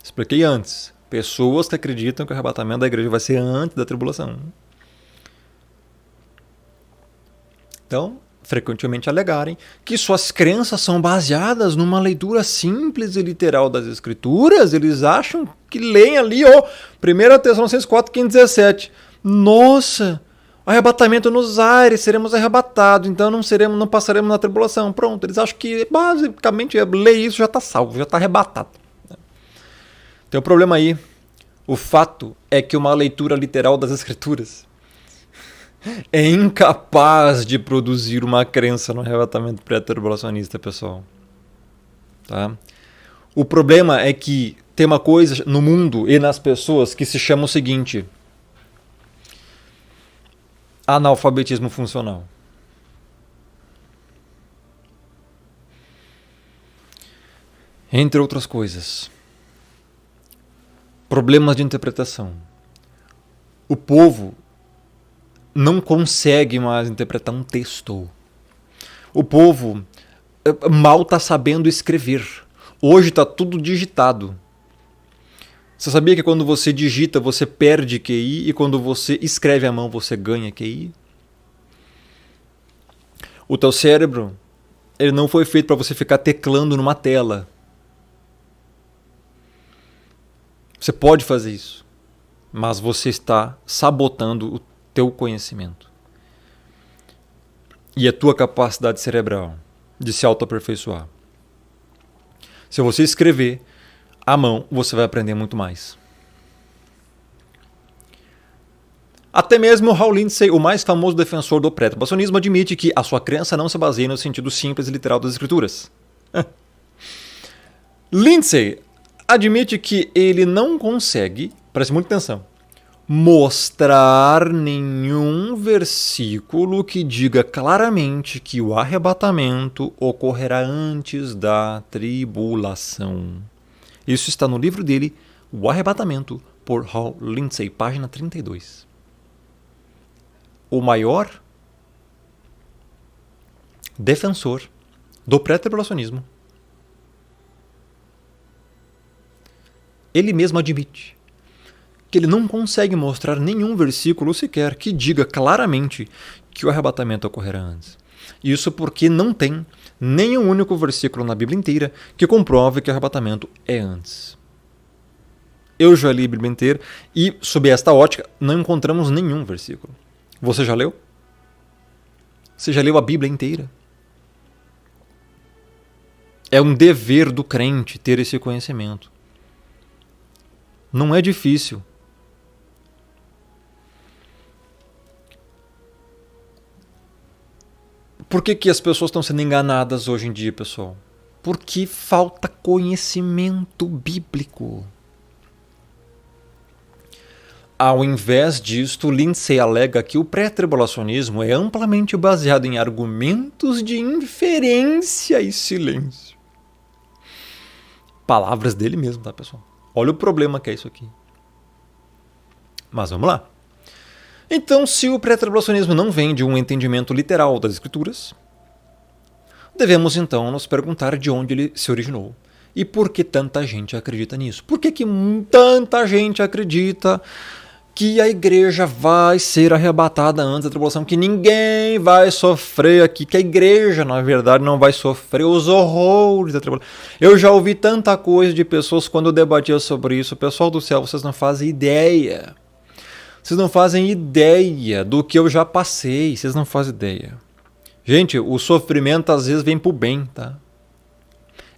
expliquei antes. Pessoas que acreditam que o arrebatamento da igreja vai ser antes da tribulação. Então, frequentemente alegarem que suas crenças são baseadas numa leitura simples e literal das Escrituras. Eles acham que leem ali, 1 Tessalonicenses 4, 15, 17. Nossa, arrebatamento nos ares, seremos arrebatados, então não passaremos na tribulação. Pronto, eles acham que basicamente ler isso já está salvo, já está arrebatado. Tem um problema aí. O fato é que uma leitura literal das Escrituras é incapaz de produzir uma crença no arrebatamento pré-tribulacionista, pessoal. Tá? O problema é que tem uma coisa no mundo e nas pessoas que se chama o seguinte: analfabetismo funcional. Entre outras coisas, problemas de interpretação. O povo não consegue mais interpretar um texto. O povo mal está sabendo escrever. Hoje está tudo digitado. Você sabia que quando você digita você perde QI e quando você escreve à mão você ganha QI? O teu cérebro, ele não foi feito para você ficar teclando numa tela. Você pode fazer isso, mas você está sabotando o teu conhecimento e a tua capacidade cerebral de se auto-aperfeiçoar. Se você escrever à mão, você vai aprender muito mais. Até mesmo Hal Lindsey, o mais famoso defensor do pré-tribulacionismo, admite que a sua crença não se baseia no sentido simples e literal das escrituras. Lindsey admite que ele não consegue, preste muita atenção, mostrar nenhum versículo que diga claramente que o arrebatamento ocorrerá antes da tribulação. Isso está no livro dele, O Arrebatamento, por Hal Lindsey, página 32. O maior defensor do pré-tribulacionismo. Ele mesmo admite que ele não consegue mostrar nenhum versículo sequer que diga claramente que o arrebatamento ocorrerá antes. Isso porque não tem nenhum único versículo na Bíblia inteira que comprove que o arrebatamento é antes. Eu já li a Bíblia inteira e, sob esta ótica, não encontramos nenhum versículo. Você já leu? Você já leu a Bíblia inteira? É um dever do crente ter esse conhecimento. Não é difícil. Por que as pessoas estão sendo enganadas hoje em dia, pessoal? Porque falta conhecimento bíblico. Ao invés disto, Lindsey alega que o pré-tribulacionismo é amplamente baseado em argumentos de inferência e silêncio. Palavras dele mesmo, tá, pessoal? Olha o problema que é isso aqui. Mas vamos lá. Então, se o pré-tribulacionismo não vem de um entendimento literal das Escrituras, devemos então nos perguntar de onde ele se originou e por que tanta gente acredita nisso. Por que tanta gente acredita que a igreja vai ser arrebatada antes da tribulação, que ninguém vai sofrer aqui, que a igreja, na verdade, não vai sofrer os horrores da tribulação. Eu já ouvi tanta coisa de pessoas quando eu debatia sobre isso. Pessoal do céu, vocês não fazem ideia. Vocês não fazem ideia do que eu já passei. Vocês não fazem ideia. Gente, o sofrimento às vezes vem pro bem, tá?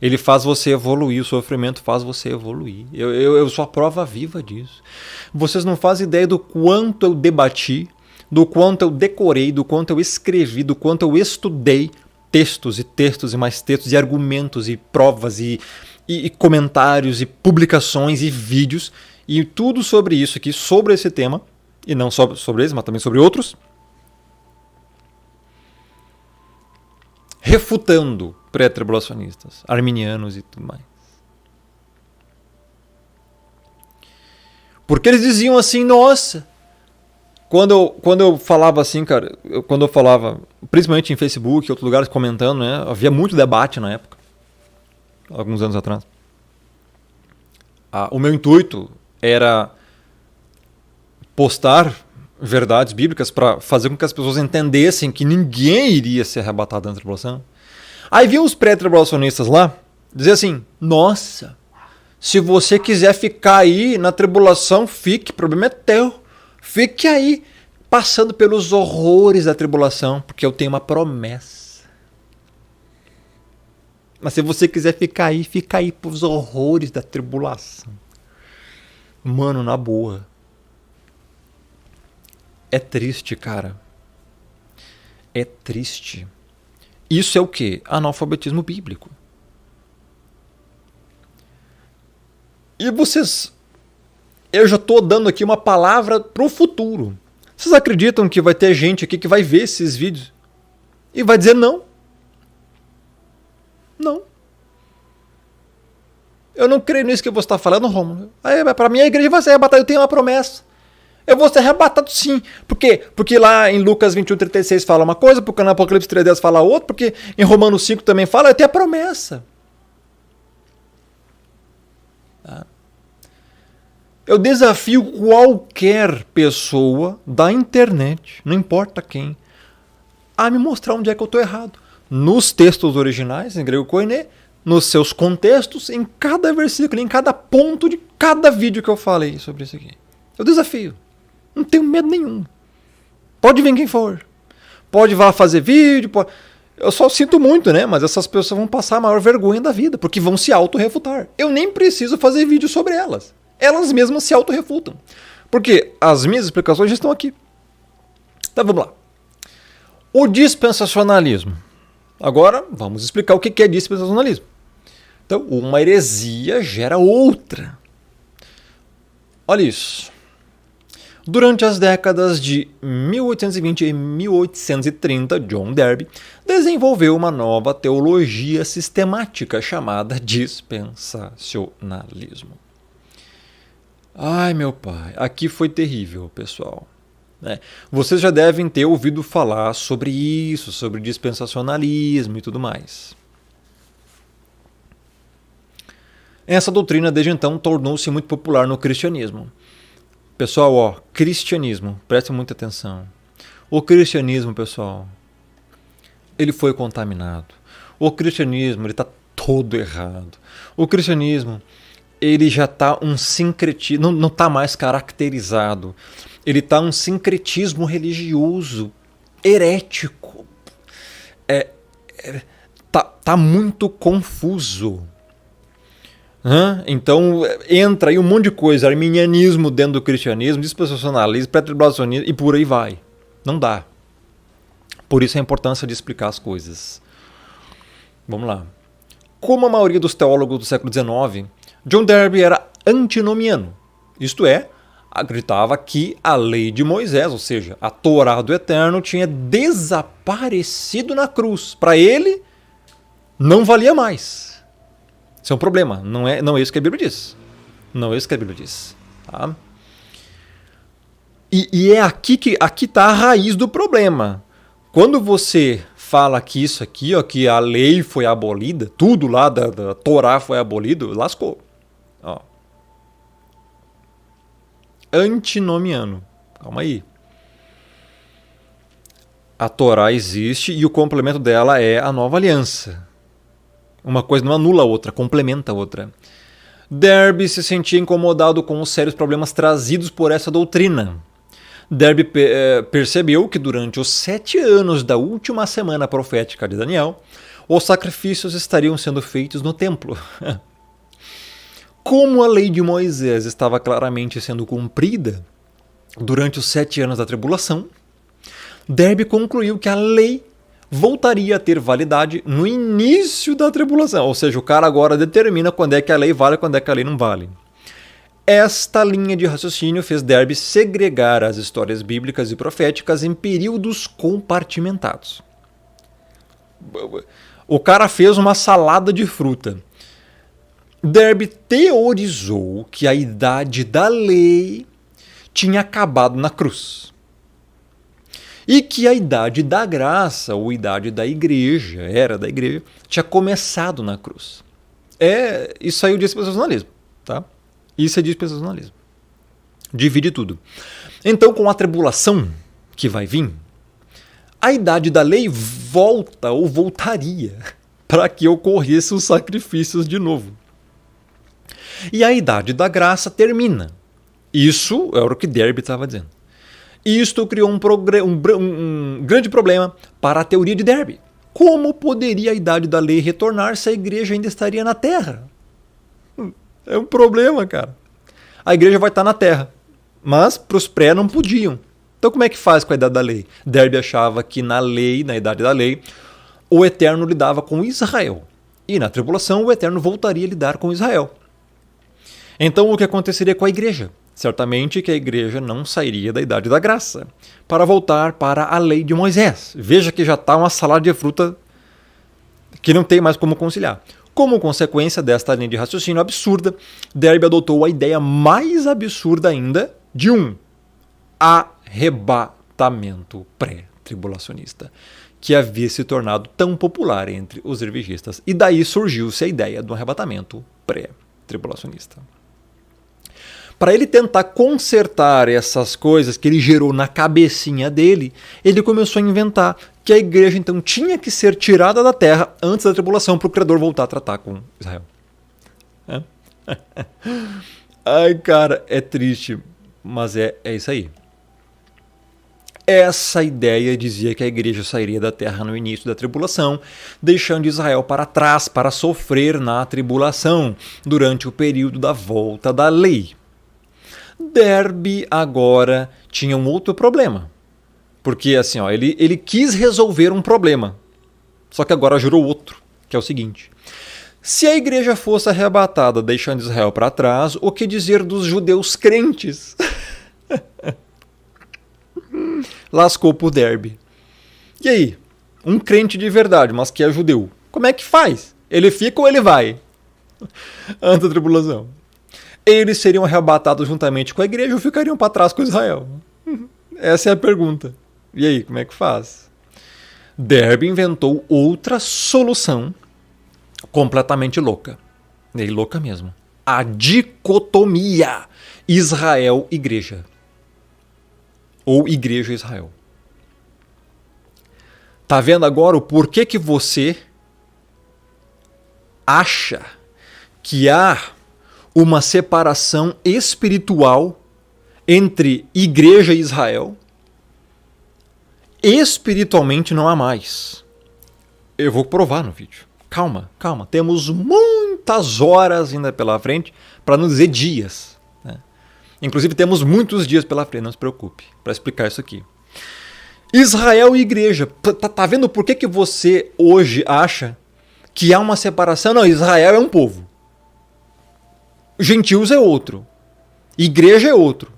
Ele faz você evoluir, o sofrimento faz você evoluir. Eu sou a prova viva disso. Vocês não fazem ideia do quanto eu debati, do quanto eu decorei, do quanto eu escrevi, do quanto eu estudei textos e mais textos, e argumentos, e provas, e comentários, e publicações, e vídeos, e tudo sobre isso aqui, sobre esse tema, e não só sobre esse, mas também sobre outros, refutando pré-tribulacionistas, arminianos e tudo mais. Porque eles diziam assim, nossa, quando eu falava assim, cara, quando eu falava, principalmente em Facebook e outros lugares comentando, né, havia muito debate na época, alguns anos atrás. O meu intuito era postar verdades bíblicas para fazer com que as pessoas entendessem que ninguém iria ser arrebatado da tribulação. Aí vinham os pré-tribulacionistas lá dizer assim, nossa, se você quiser ficar aí na tribulação, fique, o problema é teu. Fique aí, passando pelos horrores da tribulação, porque eu tenho uma promessa. Mas se você quiser ficar aí, fica aí pros horrores da tribulação. Mano, na boa. É triste, cara. É triste. Isso é o quê? Analfabetismo bíblico. E vocês... Eu já estou dando aqui uma palavra para o futuro. Vocês acreditam que vai ter gente aqui que vai ver esses vídeos e vai dizer não? Não. Eu não creio nisso que você está falando, Romulo. Para mim a igreja vai ser arrebatada. Eu tenho uma promessa. Eu vou ser arrebatado sim. Por quê? Porque lá em Lucas 21:36 fala uma coisa, porque no Apocalipse 3:10 fala outra, porque em Romanos 5 também fala, eu tenho a promessa. Tá? Eu desafio qualquer pessoa da internet, não importa quem, a me mostrar onde é que eu estou errado. Nos textos originais, em grego koiné, nos seus contextos, em cada versículo, em cada ponto de cada vídeo que eu falei sobre isso aqui. Eu desafio. Não tenho medo nenhum. Pode vir quem for. Pode vá fazer vídeo. Pode... Eu só sinto muito, né? Mas essas pessoas vão passar a maior vergonha da vida, porque vão se auto-refutar. Eu nem preciso fazer vídeo sobre elas. Elas mesmas se auto-refutam. Porque as minhas explicações já estão aqui. Então vamos lá. O dispensacionalismo. Agora vamos explicar o que é dispensacionalismo. Então, uma heresia gera outra. Olha isso. Durante as décadas de 1820 e 1830, John Darby desenvolveu uma nova teologia sistemática chamada dispensacionalismo. Ai, meu pai, aqui foi terrível, pessoal. Vocês já devem ter ouvido falar sobre isso, sobre dispensacionalismo e tudo mais. Essa doutrina, desde então, tornou-se muito popular no cristianismo. Pessoal, cristianismo, prestem muita atenção. O cristianismo, pessoal, ele foi contaminado. O cristianismo, ele está todo errado. O cristianismo, ele já está um sincretismo, não está mais caracterizado. Ele está um sincretismo religioso, herético. Tá muito confuso. Então entra aí um monte de coisa, arminianismo dentro do cristianismo, dispensacionalismo, pré-tribulacionismo e por aí vai. Não dá. Por isso a importância de explicar as coisas. Vamos lá. Como a maioria dos teólogos do século XIX, John Darby era antinomiano. Isto é, acreditava que a lei de Moisés, ou seja, a Torá do Eterno, tinha desaparecido na cruz. Para ele, não valia mais. Isso é um problema, não é isso que a Bíblia diz. Não é isso que a Bíblia diz. Tá? E é aqui que está a raiz do problema. Quando você fala que isso aqui, que a lei foi abolida, tudo lá da Torá foi abolido, lascou. Antinomiano. Calma aí. A Torá existe e o complemento dela é a nova aliança. Uma coisa não anula a outra, complementa a outra. Darby se sentia incomodado com os sérios problemas trazidos por essa doutrina. Darby percebeu que durante os 7 anos da última semana profética de Daniel, os sacrifícios estariam sendo feitos no templo. Como a lei de Moisés estava claramente sendo cumprida durante os 7 anos da tribulação, Darby concluiu que a lei voltaria a ter validade no início da tribulação. Ou seja, o cara agora determina quando é que a lei vale e quando é que a lei não vale. Esta linha de raciocínio fez Darby segregar as histórias bíblicas e proféticas em períodos compartimentados. O cara fez uma salada de fruta. Darby teorizou que a idade da lei tinha acabado na cruz. E que a idade da graça, ou idade da igreja, era da igreja, tinha começado na cruz. Isso aí é o dispensacionalismo. Tá? Isso é dispensacionalismo. Divide tudo. Então, com a tribulação que vai vir, a idade da lei volta ou voltaria para que ocorressem os sacrifícios de novo. E a idade da graça termina. Isso era o que Darby estava dizendo. Isto criou um grande problema para a teoria de Darby. Como poderia a idade da lei retornar se a igreja ainda estaria na terra? É um problema, cara. A igreja vai estar na terra, mas para os pré não podiam. Então como é que faz com a idade da lei? Derbe achava que na idade da lei, o Eterno lidava com Israel. E na tribulação o Eterno voltaria a lidar com Israel. Então o que aconteceria com a igreja? Certamente que a igreja não sairia da idade da graça para voltar para a lei de Moisés. Veja que já está uma salada de fruta que não tem mais como conciliar. Como consequência desta linha de raciocínio absurda, Derbe adotou a ideia mais absurda ainda de um arrebatamento pré-tribulacionista, que havia se tornado tão popular entre os dervigistas. E daí surgiu-se a ideia do arrebatamento pré-tribulacionista. Para ele tentar consertar essas coisas que ele gerou na cabecinha dele, ele começou a inventar que a igreja então tinha que ser tirada da terra antes da tribulação para o Criador voltar a tratar com Israel. Ai, cara, é triste, mas é isso aí. Essa ideia dizia que a igreja sairia da terra no início da tribulação, deixando Israel para trás para sofrer na tribulação durante o período da volta da lei. Derbe agora tinha um outro problema. Porque assim, ele quis resolver um problema. Só que agora jurou outro, que é o seguinte. Se a igreja fosse arrebatada deixando Israel para trás, o que dizer dos judeus crentes? Lascou por Derbe. E aí? Um crente de verdade, mas que é judeu. Como é que faz? Ele fica ou ele vai? Antes da tribulação. Eles seriam arrebatados juntamente com a igreja ou ficariam para trás com Israel? Essa é a pergunta. E aí, como é que faz? Derbe inventou outra solução completamente louca. E louca mesmo. A dicotomia Israel-igreja. Ou igreja-Israel. Tá vendo agora o porquê que você acha que há uma separação espiritual entre igreja e Israel? Espiritualmente não há mais. Eu vou provar no vídeo. Calma. Temos muitas horas ainda pela frente, para não dizer dias. Né? Inclusive temos muitos dias pela frente, não se preocupe, para explicar isso aqui. Israel e igreja. Tá vendo por que você hoje acha que há uma separação? Não, Israel é um povo. Gentios é outro. Igreja é outro.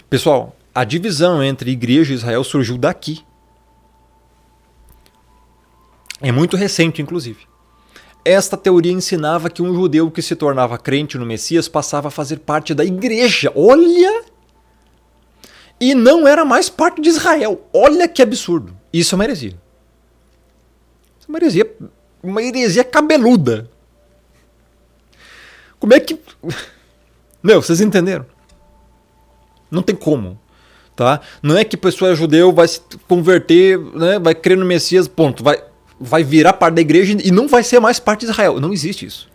Pessoal, a divisão entre igreja e Israel surgiu daqui. É muito recente, inclusive. Esta teoria ensinava que um judeu que se tornava crente no Messias passava a fazer parte da igreja. Olha! E não era mais parte de Israel. Olha que absurdo. Isso é uma heresia. Isso é uma heresia cabeluda. Como é que... Meu, vocês entenderam? Não tem como. Tá? Não é que a pessoa é judeu, vai se converter, né, vai crer no Messias, ponto. Vai virar parte da igreja e não vai ser mais parte de Israel. Não existe isso.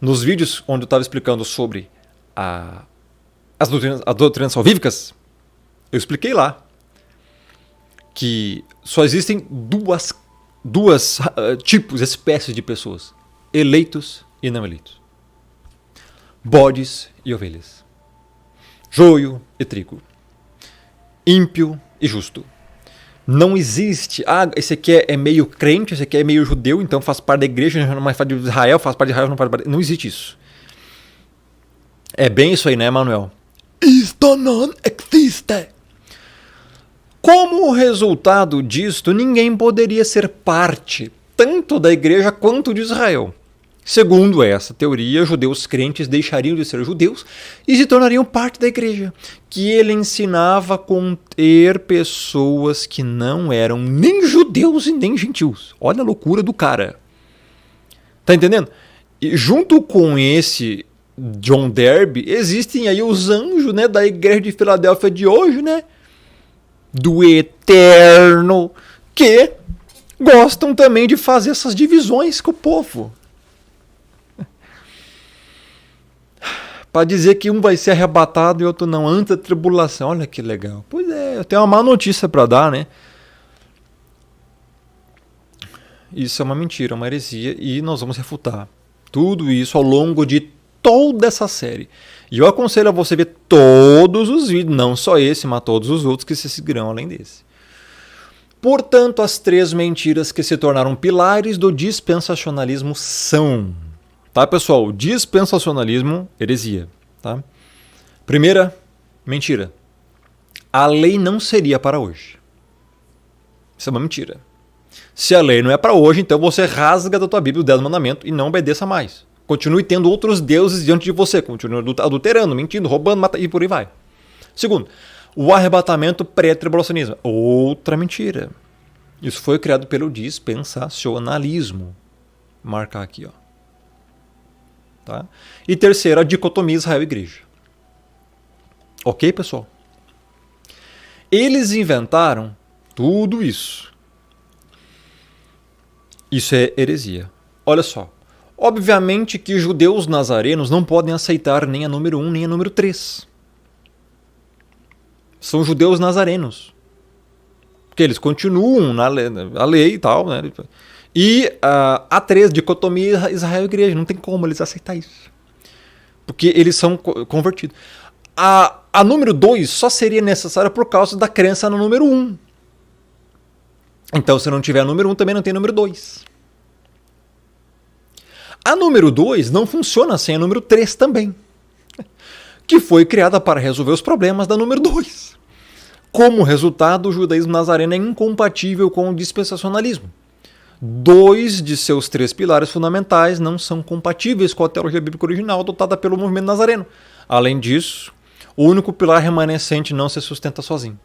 Nos vídeos onde eu estava explicando sobre as doutrinas salvíficas, eu expliquei lá que só existem duas tipos, espécies de pessoas: eleitos e não eleitos, bodes e ovelhas, joio e trigo, ímpio e justo. Não existe, esse aqui é meio crente, esse aqui é meio judeu, então faz parte da igreja, não faz parte de Israel, faz parte de Israel, não faz parte. Não existe isso. É bem isso aí, né, Manuel? Isto não existe. Como resultado disto, ninguém poderia ser parte tanto da igreja quanto de Israel. Segundo essa teoria, judeus crentes deixariam de ser judeus e se tornariam parte da igreja, que ele ensinava a conter pessoas que não eram nem judeus e nem gentios. Olha a loucura do cara. Tá entendendo? E junto com esse John Derbe, existem aí os anjos, né, da igreja de Filadélfia de hoje, né? Do Eterno, que gostam também de fazer essas divisões com o povo. Para dizer que um vai ser arrebatado e outro não, antes da tribulação. Olha que legal. Pois é, eu tenho uma má notícia para dar, né? Isso é uma mentira, uma heresia, e nós vamos refutar tudo isso ao longo de toda essa série. E eu aconselho a você ver todos os vídeos, não só esse, mas todos os outros que se seguirão além desse. Portanto, as 3 mentiras que se tornaram pilares do dispensacionalismo são... Tá, pessoal? Dispensacionalismo, heresia. Tá? Primeira mentira. A lei não seria para hoje. Isso é uma mentira. Se a lei não é para hoje, então você rasga da tua Bíblia o 10 mandamentos e não obedeça mais. Continue tendo outros deuses diante de você. Continue adulterando, mentindo, roubando, matando e por aí vai. Segundo, o arrebatamento pré-tribulacionismo. Outra mentira. Isso foi criado pelo dispensacionalismo. Marcar aqui, ó. Tá? E terceiro, a dicotomia Israel-Igreja. Ok, pessoal? Eles inventaram tudo isso. Isso é heresia. Olha só. Obviamente que judeus nazarenos não podem aceitar nem a número 1 nem a número 3. São judeus nazarenos. Porque eles continuam na lei e tal, né? E a 3, dicotomia Israel-Igreja. Não tem como eles aceitar isso. Porque eles são convertidos. A número 2 só seria necessária por causa da crença no número 1. Então, se não tiver número 1, também não tem número 2. A número 2 não funciona sem a número 3 também, que foi criada para resolver os problemas da número 2. Como resultado, o judaísmo nazareno é incompatível com o dispensacionalismo. 2 de seus 3 pilares fundamentais não são compatíveis com a teologia bíblica original adotada pelo movimento nazareno. Além disso, o único pilar remanescente não se sustenta sozinho.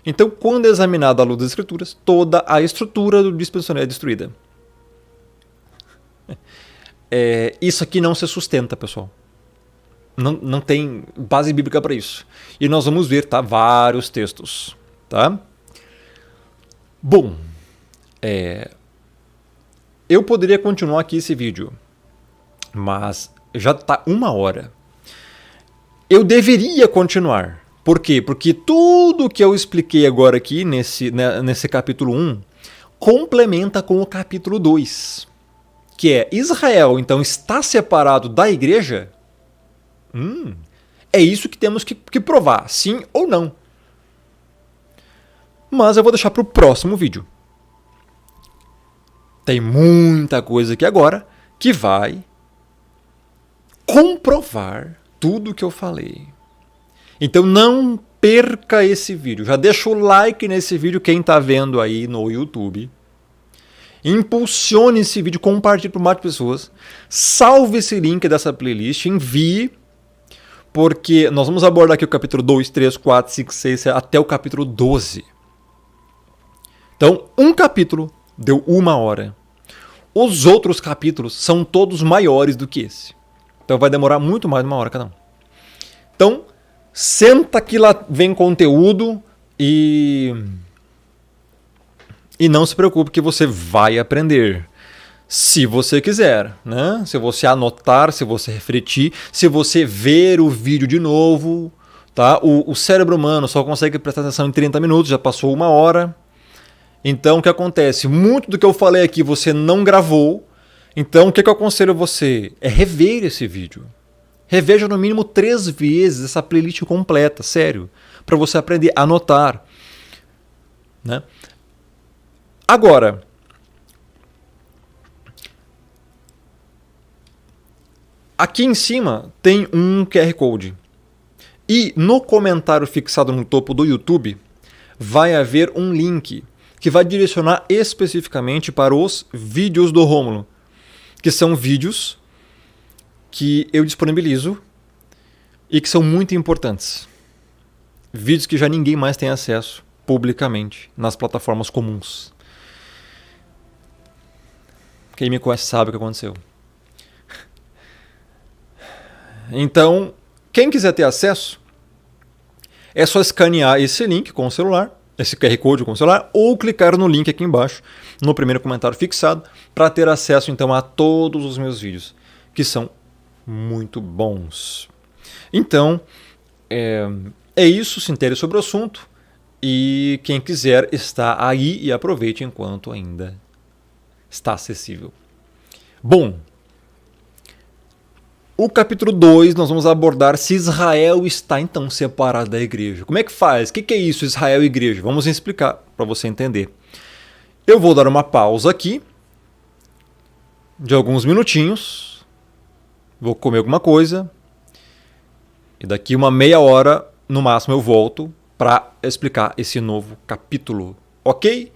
Então, quando examinada à luz das Escrituras, toda a estrutura do dispensacionalismo é destruída. Isso aqui não se sustenta, pessoal. Não tem base bíblica para isso. E nós vamos ver, tá, vários textos. Tá? Bom, eu poderia continuar aqui esse vídeo, mas já está 1 hora. Eu deveria continuar. Por quê? Porque tudo que eu expliquei agora aqui nesse capítulo 1 complementa com o capítulo 2, que é Israel, então, está separado da igreja? É isso que temos que provar, sim ou não. Mas eu vou deixar para o próximo vídeo. Tem muita coisa aqui agora que vai comprovar tudo que eu falei. Então não perca esse vídeo. Já deixa o like nesse vídeo, quem está vendo aí no YouTube. Impulsione esse vídeo, compartilhe para mais pessoas. Salve esse link dessa playlist, envie. Porque nós vamos abordar aqui o capítulo 2, 3, 4, 5, 6, 7, até o capítulo 12. Então, um capítulo deu 1 hora. Os outros capítulos são todos maiores do que esse. Então vai demorar muito mais de 1 hora cada um. Então, senta que lá vem conteúdo e não se preocupe que você vai aprender. Se você quiser, né? Se você anotar, se você refletir, se você ver o vídeo de novo, tá? O cérebro humano só consegue prestar atenção em 30 minutos, já passou 1 hora. Então, o que acontece? Muito do que eu falei aqui você não gravou. Então, o que eu aconselho você? É rever esse vídeo. Reveja no mínimo 3 vezes essa playlist completa, sério. Para você aprender a anotar. Né? Agora, aqui em cima tem um QR Code. E no comentário fixado no topo do YouTube vai haver um link que vai direcionar especificamente para os vídeos do Rômulo, que são vídeos que eu disponibilizo e que são muito importantes. Vídeos que já ninguém mais tem acesso publicamente nas plataformas comuns. Quem me conhece sabe o que aconteceu. Então, quem quiser ter acesso, é só escanear esse link com o celular, esse QR Code com o celular, ou clicar no link aqui embaixo, no primeiro comentário fixado, para ter acesso então a todos os meus vídeos, que são muito bons. Então, é isso, se intere sobre o assunto, e quem quiser está aí e aproveite enquanto ainda está acessível. Bom, O capítulo 2 nós vamos abordar se Israel está então separado da igreja. Como é que faz? O que é isso, Israel e igreja? Vamos explicar para você entender. Eu vou dar uma pausa aqui de alguns minutinhos. Vou comer alguma coisa. E daqui uma meia hora, no máximo, eu volto para explicar esse novo capítulo. Ok?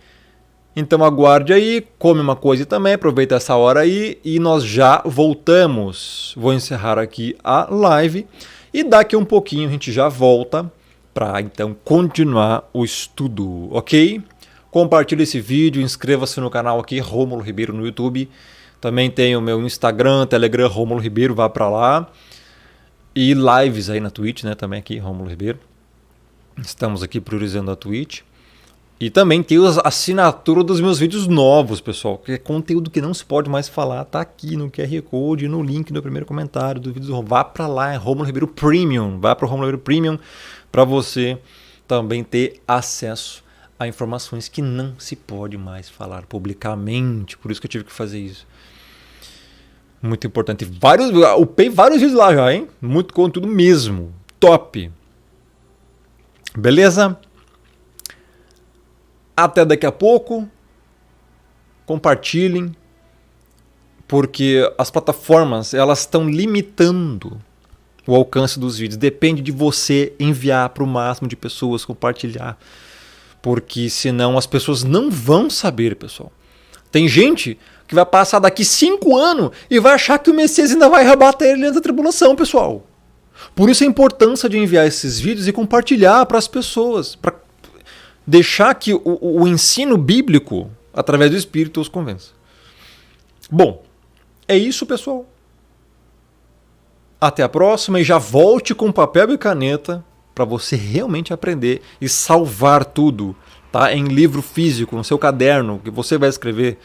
Então aguarde aí, come uma coisa também, aproveita essa hora aí e nós já voltamos. Vou encerrar aqui a live e daqui um pouquinho a gente já volta para então continuar o estudo, ok? Compartilhe esse vídeo, inscreva-se no canal aqui, Rômulo Ribeiro no YouTube. Também tem o meu Instagram, Telegram, Rômulo Ribeiro, vá para lá. E lives aí na Twitch, né? Também aqui, Rômulo Ribeiro. Estamos aqui priorizando a Twitch. E também tem a assinatura dos meus vídeos novos, pessoal. Que é conteúdo que não se pode mais falar. Tá aqui no QR Code, no link no primeiro comentário do vídeo. Vá para lá, é Rômulo Ribeiro Premium. Vá para o Rômulo Ribeiro Premium para você também ter acesso a informações que não se pode mais falar publicamente. Por isso que eu tive que fazer isso. Muito importante. Upei vários vídeos lá já, hein? Muito conteúdo mesmo. Top. Beleza? Até daqui a pouco. Compartilhem. Porque as plataformas elas estão limitando o alcance dos vídeos. Depende de você enviar para o máximo de pessoas, compartilhar. Porque senão as pessoas não vão saber, pessoal. Tem gente que vai passar daqui 5 anos e vai achar que o Messias ainda vai rebater ele dentro da tribulação, pessoal. Por isso a importância de enviar esses vídeos e compartilhar para as pessoas. Para deixar que o ensino bíblico, através do Espírito, os convença. Bom, é isso, pessoal. Até a próxima e já volte com papel e caneta para você realmente aprender e salvar tudo, tá? Em livro físico, no seu caderno, que você vai escrever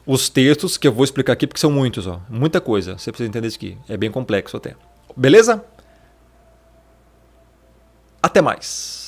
os textos que eu vou explicar aqui, porque são muitos, ó. Muita coisa, você precisa entender isso aqui. É bem complexo até. Beleza? Até mais.